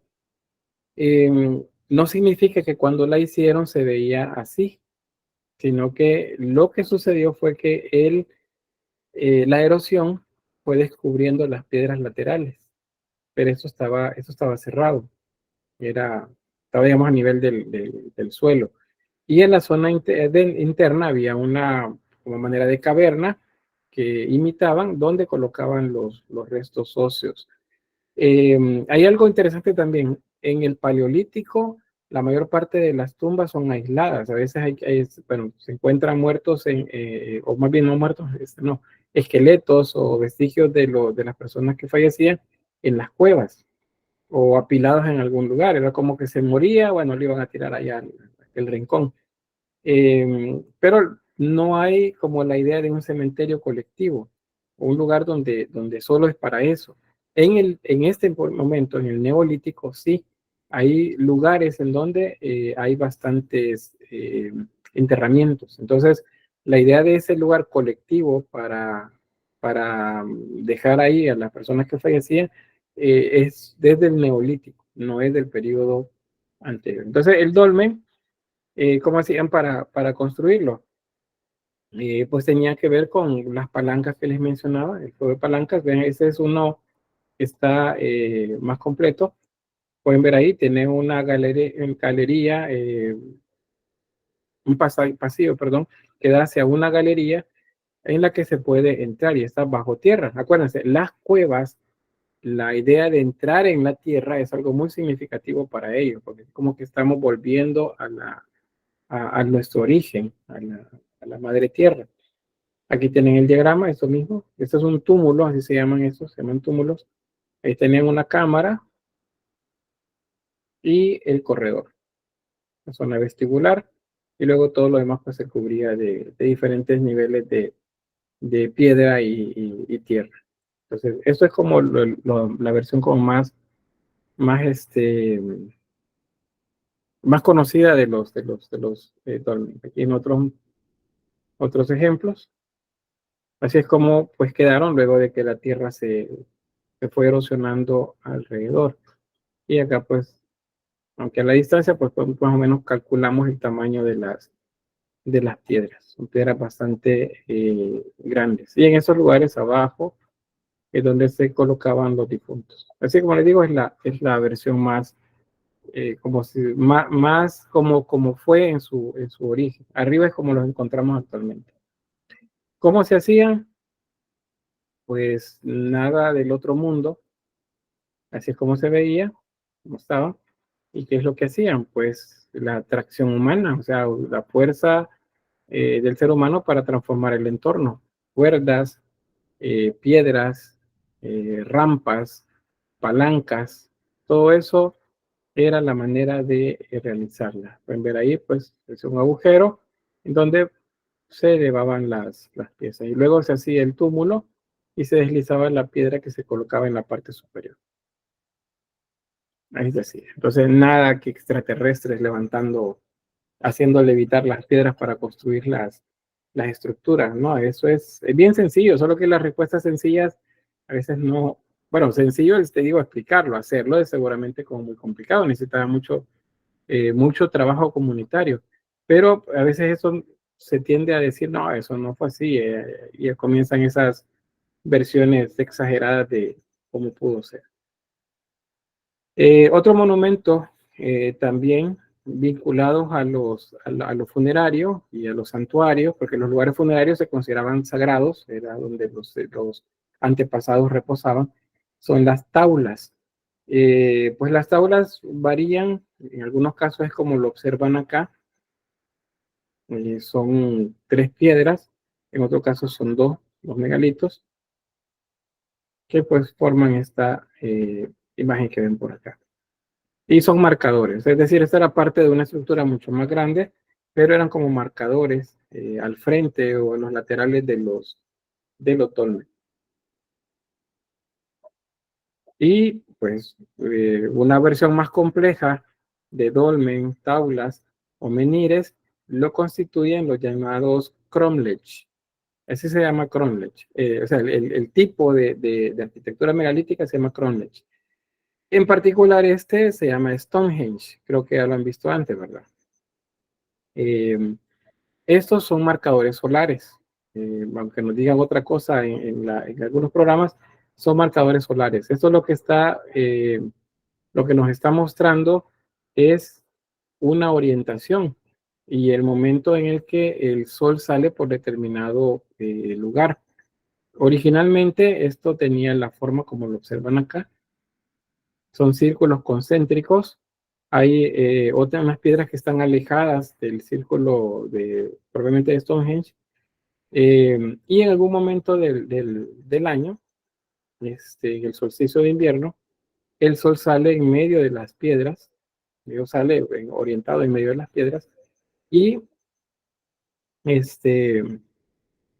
No significa que cuando la hicieron se veía así, sino que lo que sucedió fue que la erosión fue descubriendo las piedras laterales, pero eso estaba cerrado, estaba digamos a nivel del suelo. Y en la zona interna había una manera de caverna que imitaban donde colocaban los restos óseos. Hay algo interesante también. En el Paleolítico, la mayor parte de las tumbas son aisladas. A veces se encuentran muertos, o más bien no muertos, no, esqueletos o vestigios de las personas que fallecían en las cuevas o apilados en algún lugar. Era como que se moría, bueno, lo iban a tirar allá en el rincón. Pero no hay como la idea de un cementerio colectivo, un lugar donde solo es para eso. En este momento, en el Neolítico, sí, hay lugares en donde hay bastantes enterramientos. Entonces, la idea de ese lugar colectivo para dejar ahí a las personas que fallecían es desde el Neolítico, no es del periodo anterior. Entonces, el dolmen, ¿cómo hacían para construirlo? Pues tenía que ver con las palancas que les mencionaba, el juego de palancas. Ven, ese es uno que está más completo. Pueden ver ahí, tiene una galería, un pasillo, perdón, que da hacia una galería en la que se puede entrar y está bajo tierra. Acuérdense, las cuevas, la idea de entrar en la tierra es algo muy significativo para ellos, porque es como que estamos volviendo a nuestro origen, a la madre tierra. Aquí tienen el diagrama, eso mismo. Este es un túmulo, así se llaman estos, se llaman túmulos. Ahí tenían una cámara y el corredor, la zona vestibular, y luego todo lo demás pues se cubría de diferentes niveles de piedra y tierra. Entonces, esto es como la versión como más conocida de los dolmens. Aquí en otros ejemplos. Así es como pues quedaron luego de que la tierra se fue erosionando alrededor. Y acá pues, aunque a la distancia, pues más o menos calculamos el tamaño de las piedras. Son piedras bastante grandes. Y en esos lugares abajo es donde se colocaban los difuntos. Así como les digo, es la versión más, más como fue en su origen. Arriba es como los encontramos actualmente. ¿Cómo se hacían? Pues nada del otro mundo. Así es como se veía, como estaba. ¿Y qué es lo que hacían? Pues la atracción humana, o sea, la fuerza del ser humano para transformar el entorno. Cuerdas, piedras, rampas, palancas, todo eso era la manera de realizarla. Pueden ver ahí, pues, es un agujero en donde se elevaban las piezas y luego se hacía el túmulo y se deslizaba la piedra que se colocaba en la parte superior. Ahí se hacía. Entonces, nada que extraterrestres levantando, haciendo levitar las piedras para construir las estructuras, ¿no? Eso es bien sencillo, solo que las respuestas sencillas a veces no, bueno, sencillo es, te digo, explicarlo, hacerlo es seguramente como muy complicado, necesita mucho trabajo comunitario, pero a veces eso se tiende a decir, no, eso no fue así, y comienzan esas versiones exageradas de cómo pudo ser. Otro monumento también vinculados a los funerarios y a los santuarios, porque los lugares funerarios se consideraban sagrados, era donde los antepasados reposaban, son las taulas. Pues las taulas varían, en algunos casos es como lo observan acá, son 3 piedras, en otro caso son dos megalitos, que pues forman esta imagen que ven por acá. Y son marcadores, es decir, esta era parte de una estructura mucho más grande, pero eran como marcadores al frente o en los laterales de los dolmens. Y pues una versión más compleja de dolmen, taulas o menires lo constituyen los llamados cromlech. Ese se llama cromlech. O sea, el tipo de arquitectura megalítica se llama cromlech. En particular este se llama Stonehenge. Creo que ya lo han visto antes, ¿verdad? Estos son marcadores solares. Aunque nos digan otra cosa en algunos programas, son marcadores solares. Esto es lo que lo que nos está mostrando es una orientación y el momento en el que el sol sale por determinado lugar. Originalmente esto tenía la forma como lo observan acá. Son círculos concéntricos. Hay otras piedras que están alejadas del círculo probablemente de Stonehenge. Y en algún momento del año, el solsticio de invierno, el sol sale en medio de las piedras, sale orientado en medio de las piedras, y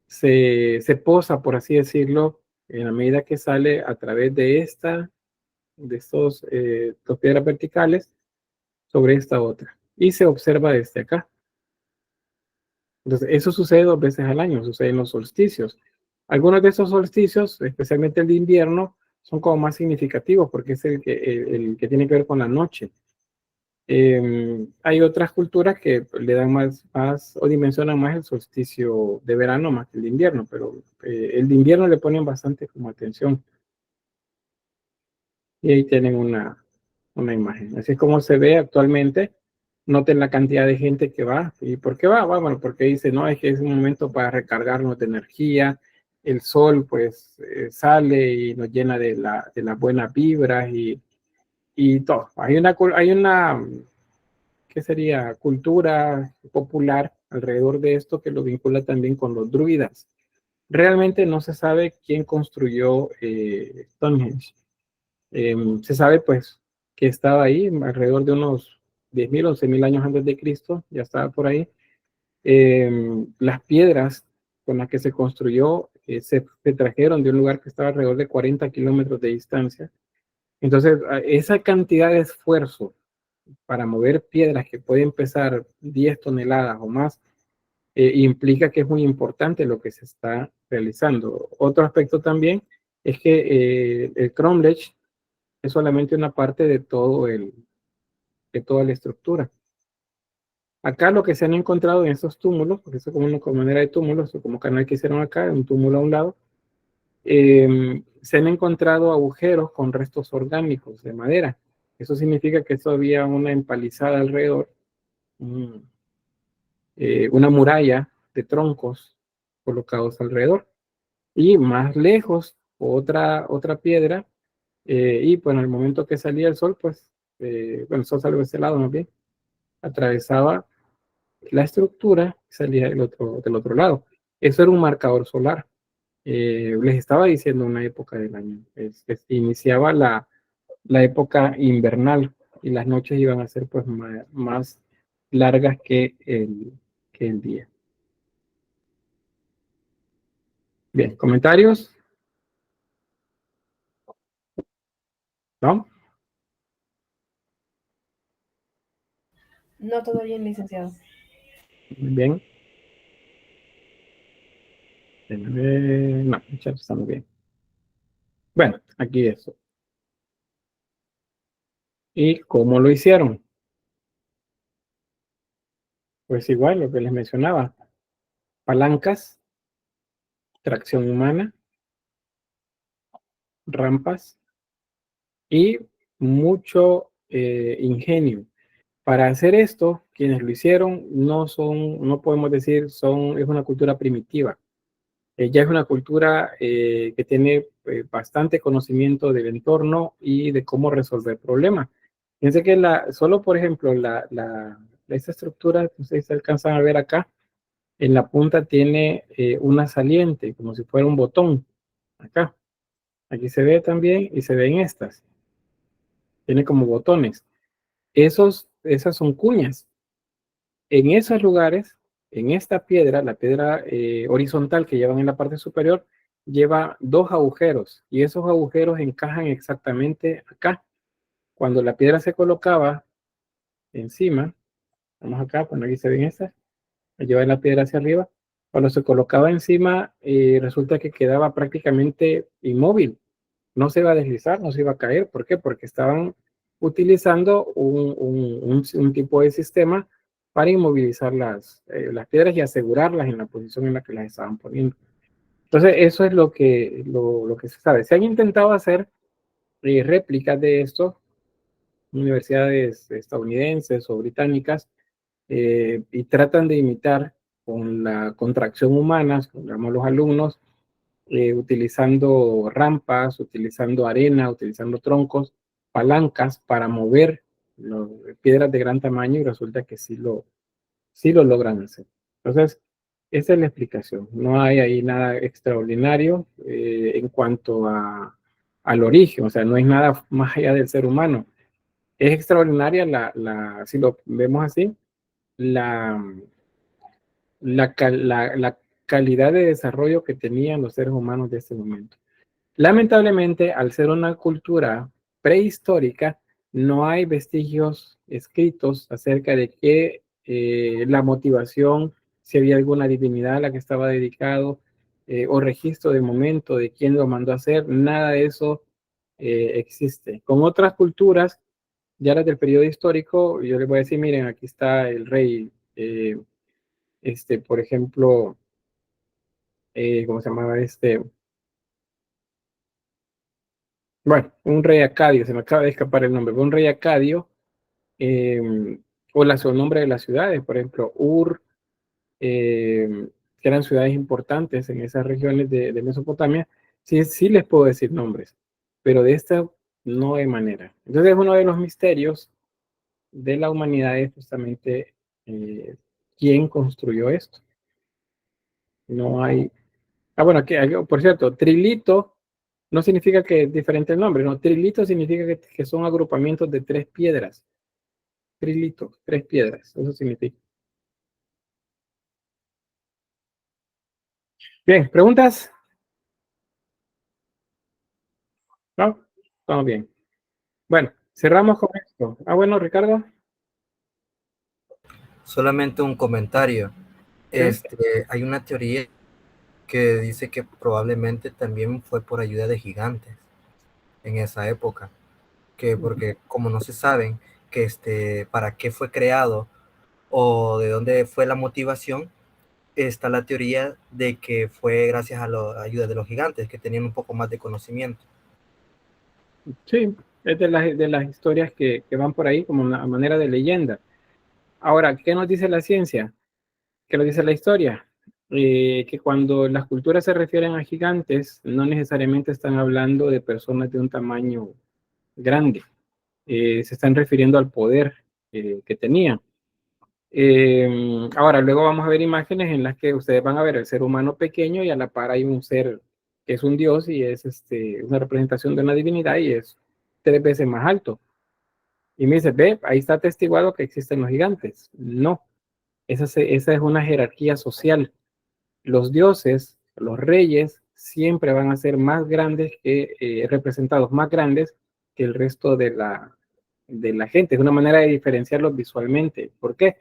se posa, por así decirlo, en la medida que sale a través de estos 2 piedras verticales sobre esta otra, y se observa desde acá. Entonces, eso sucede 2 veces al año, sucede en los solsticios. Algunos de esos solsticios, especialmente el de invierno, son como más significativos porque es el que tiene que ver con la noche. Hay otras culturas que le dan más o dimensionan más el solsticio de verano más que el de invierno, pero el de invierno le ponen bastante como atención. Y ahí tienen una imagen. Así es como se ve actualmente. Noten la cantidad de gente que va. ¿Y por qué va? Bueno, porque dice, no, es que es un momento para recargarnos de energía. El sol, pues, sale y nos llena de las buenas vibras y todo. Hay una, ¿qué sería? Cultura popular alrededor de esto que lo vincula también con los druidas. Realmente no se sabe quién construyó Stonehenge. Se sabe, pues, que estaba ahí alrededor de unos 10.000, 11.000 años antes de Cristo, ya estaba por ahí. Las piedras con las que se construyó se trajeron de un lugar que estaba alrededor de 40 kilómetros de distancia. Entonces, esa cantidad de esfuerzo para mover piedras que pueden pesar 10 toneladas o más, implica que es muy importante lo que se está realizando. Otro aspecto también es que el cromlech es solamente una parte de toda la estructura. Acá lo que se han encontrado en estos túmulos, porque eso es como una manera de túmulos, o como canal que hicieron acá, un túmulo a un lado, Se han encontrado agujeros con restos orgánicos de madera. Eso significa que esto había una empalizada alrededor, una muralla de troncos colocados alrededor. Y más lejos, otra piedra, y pues en el momento que salía el sol, pues, bueno, el sol salió de ese lado más bien, atravesaba la estructura y salía del otro lado. Eso era un marcador solar. Les estaba diciendo una época del año. Iniciaba la época invernal y las noches iban a ser pues más largas que el día. Bien, ¿comentarios? ¿No? No, todo bien, licenciado. Muy bien. No, ya estamos bien. Bueno, aquí eso. ¿Y cómo lo hicieron? Pues igual, lo que les mencionaba. Palancas, tracción humana, rampas y mucho ingenio. Para hacer esto, quienes lo hicieron no podemos decir, es una cultura primitiva. Ya es una cultura que tiene bastante conocimiento del entorno y de cómo resolver problemas. Fíjense que solo, por ejemplo, esta estructura que ustedes alcanzan a ver acá, en la punta tiene una saliente, como si fuera un botón. Acá. Aquí se ve también y se ven estas. Tiene como botones. Esas son cuñas. En esos lugares, en esta piedra, la piedra horizontal que llevan en la parte superior, lleva dos agujeros y esos agujeros encajan exactamente acá. Cuando la piedra se colocaba encima, vamos acá, cuando aquí se ven estas, lleva la piedra hacia arriba, cuando se colocaba encima, resulta que quedaba prácticamente inmóvil. No se iba a deslizar, no se iba a caer. ¿Por qué? Porque estaban utilizando un tipo de sistema para inmovilizar las piedras y asegurarlas en la posición en la que las estaban poniendo. Entonces, eso es lo que se sabe. Se han intentado hacer réplicas de esto, universidades estadounidenses o británicas, y tratan de imitar con la contracción humana, digamos los alumnos, utilizando rampas, utilizando arena, utilizando troncos, palancas para mover piedras de gran tamaño y resulta que sí lo logran hacer. Entonces, esa es la explicación. No hay ahí nada extraordinario en cuanto al origen, o sea, no hay nada más allá del ser humano. Es extraordinaria si lo vemos así, la, la calidad de desarrollo que tenían los seres humanos de ese momento. Lamentablemente, al ser una cultura prehistórica, no hay vestigios escritos acerca de que la motivación, si había alguna divinidad a la que estaba dedicado, o registro de momento de quién lo mandó a hacer, nada de eso existe. Con otras culturas, ya las del periodo histórico, yo les voy a decir, miren, aquí está el rey, por ejemplo, ¿cómo se llamaba este? Bueno, un rey acadio, se me acaba de escapar el nombre, un rey acadio, eh, o el nombre de las ciudades, por ejemplo, Ur, que eran ciudades importantes en esas regiones de Mesopotamia, sí les puedo decir nombres, pero de esta no hay manera. Entonces, uno de los misterios de la humanidad es justamente quién construyó esto. No hay. Ah, bueno, por cierto, trilito no significa que es diferente el nombre, no, trilito significa que son agrupamientos de tres piedras. Trilito, tres piedras, eso significa. Bien, ¿preguntas? ¿No? Estamos bien. Bueno, cerramos con esto. Ah, bueno, Ricardo. Solamente un comentario. Sí. Hay una teoría que dice que probablemente también fue por ayuda de gigantes en esa época, que porque como no se saben que para qué fue creado o de dónde fue la motivación, está la teoría de que fue gracias a la ayuda de los gigantes, que tenían un poco más de conocimiento. Sí, es de las historias que van por ahí como una manera de leyenda. Ahora, ¿qué nos dice la ciencia? ¿Qué nos dice la historia? Que cuando las culturas se refieren a gigantes, no necesariamente están hablando de personas de un tamaño grande. Se están refiriendo al poder que tenían. Ahora, luego vamos a ver imágenes en las que ustedes van a ver el ser humano pequeño y a la par hay un ser que es un dios y es una representación de una divinidad y es 3 veces más alto. Y me dice, ve, ahí está atestiguado que existen los gigantes. No, esa es una jerarquía social. Los dioses, los reyes, siempre van a ser más grandes representados más grandes que el resto de la gente. Es una manera de diferenciarlos visualmente. ¿Por qué?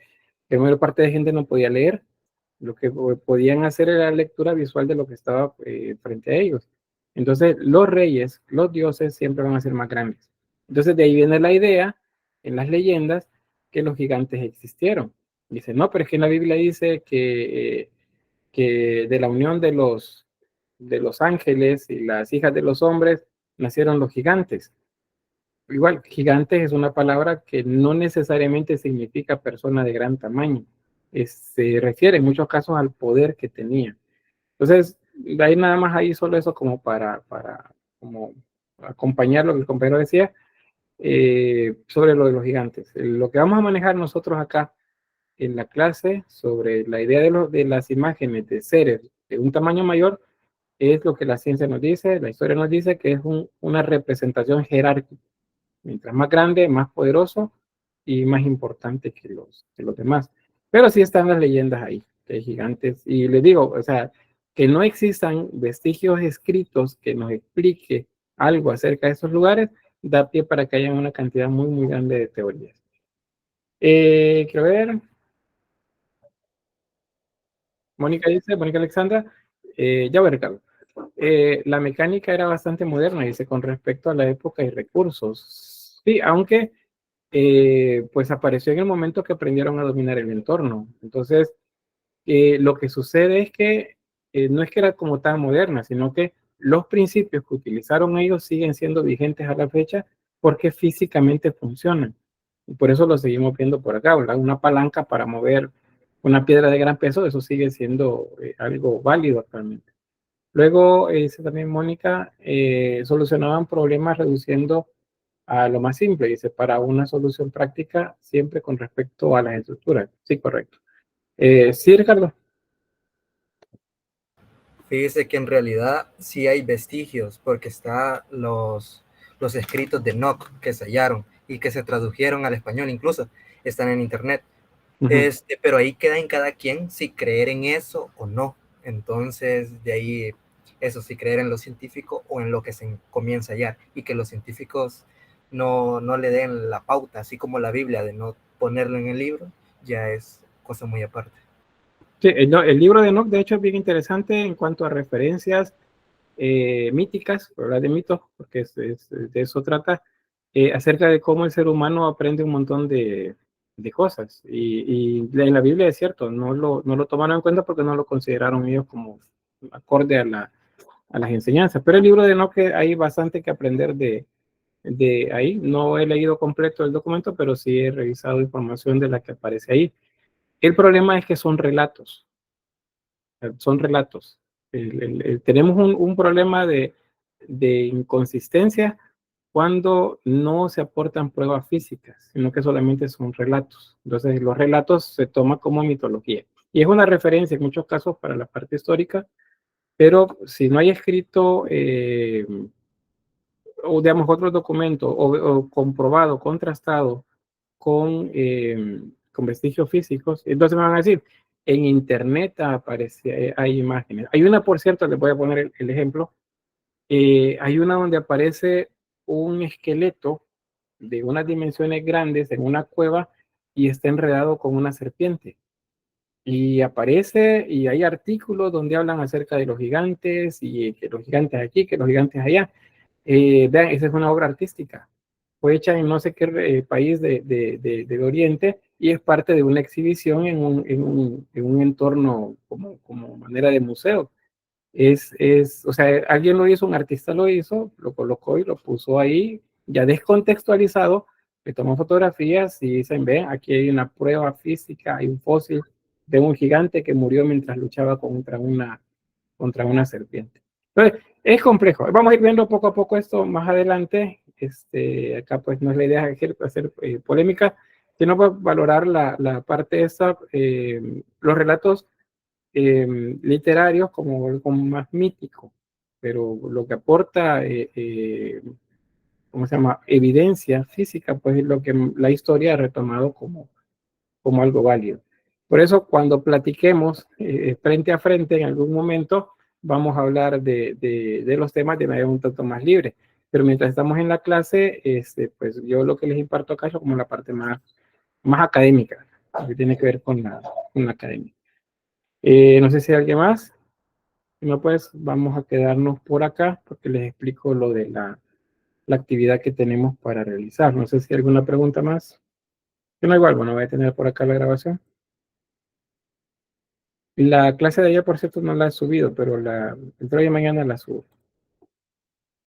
La mayor parte de gente no podía leer. Lo que podían hacer era la lectura visual de lo que estaba frente a ellos. Entonces, los reyes, los dioses, siempre van a ser más grandes. Entonces, de ahí viene la idea, en las leyendas, que los gigantes existieron. Dice, no, pero es que en la Biblia dice que de la unión de los ángeles y las hijas de los hombres nacieron los gigantes. Igual, gigantes es una palabra que no necesariamente significa persona de gran tamaño. Se refiere en muchos casos al poder que tenía. Entonces, de ahí nada más ahí solo eso como para como acompañar lo que el compañero decía sobre lo de los gigantes. Lo que vamos a manejar nosotros acá en la clase sobre la idea de las imágenes de seres de un tamaño mayor es lo que la ciencia nos dice, la historia nos dice que es una representación jerárquica. Mientras más grande, más poderoso y más importante que los demás. Pero sí están las leyendas ahí, que hay gigantes. Y les digo, o sea, que no existan vestigios escritos que nos explique algo acerca de esos lugares, da pie para que haya una cantidad muy, muy grande de teorías. Quiero ver. Mónica Alexandra, ya voy, Ricardo. La mecánica era bastante moderna, dice, con respecto a la época y recursos. Sí, aunque pues apareció en el momento que aprendieron a dominar el entorno. Entonces, lo que sucede es que no es que era como tan moderna, sino que los principios que utilizaron ellos siguen siendo vigentes a la fecha porque físicamente funcionan. Y por eso lo seguimos viendo por acá, ¿verdad? Una palanca para mover una piedra de gran peso, eso sigue siendo algo válido actualmente. Luego, dice también Mónica, solucionaban problemas reduciendo a lo más simple, dice, para una solución práctica siempre con respecto a las estructuras. Sí, correcto. Sí, Ricardo. Fíjese que en realidad sí hay vestigios, porque están los escritos de Enoch que se hallaron y que se tradujeron al español, incluso están en internet. Pero ahí queda en cada quien si creer en eso o no. Entonces, de ahí, eso, si creer en lo científico o en lo que se comienza a hallar, y que los científicos no le den la pauta, así como la Biblia, de no ponerlo en el libro, ya es cosa muy aparte. Sí, el libro de Enoch, de hecho, es bien interesante en cuanto a referencias míticas, ¿verdad? De mitos, porque de eso trata, acerca de cómo el ser humano aprende un montón de cosas. Y en la Biblia es cierto, no lo tomaron en cuenta porque no lo consideraron ellos como acorde a las enseñanzas. Pero el libro de Enoch hay bastante que aprender de ahí. No he leído completo el documento, pero sí he revisado información de la que aparece ahí. El problema es que son relatos. Son relatos. Tenemos un problema de inconsistencia cuando no se aportan pruebas físicas, sino que solamente son relatos. Entonces, los relatos se toman como mitología. Y es una referencia en muchos casos para la parte histórica, pero si no hay escrito, o digamos otro documento, o comprobado, contrastado con vestigios físicos, entonces me van a decir, en internet aparece, hay imágenes. Hay una, por cierto, les voy a poner el ejemplo, hay una donde aparece un esqueleto de unas dimensiones grandes en una cueva y está enredado con una serpiente. Y aparece, y hay artículos donde hablan acerca de los gigantes, y que los gigantes aquí, que los gigantes allá. Vean, esa es una obra artística. Fue hecha en no sé qué país del Oriente, y es parte de una exhibición en un entorno como manera de museo. O sea, alguien lo hizo, un artista lo hizo, lo colocó y lo puso ahí, ya descontextualizado, le tomó fotografías y dicen, ven, aquí hay una prueba física, hay un fósil de un gigante que murió mientras luchaba contra una serpiente. Entonces, es complejo. Vamos a ir viendo poco a poco esto más adelante. Acá pues no es la idea de hacer polémica, sino valorar la parte esa, los relatos literarios como algo más mítico, pero lo que aporta, ¿cómo se llama? Evidencia física, pues es lo que la historia ha retomado como algo válido. Por eso cuando platiquemos frente a frente en algún momento, vamos a hablar de los temas de manera un tanto más libre. Pero mientras estamos en la clase, pues yo lo que les imparto acá es como la parte más académica, que tiene que ver con la academia. No sé si hay alguien más. Si no, pues vamos a quedarnos por acá porque les explico lo de la actividad que tenemos para realizar. No sé si hay alguna pregunta más. Yo no, igual, bueno, voy a tener por acá la grabación. La clase de ayer, por cierto, no la he subido, pero el día de mañana la subo.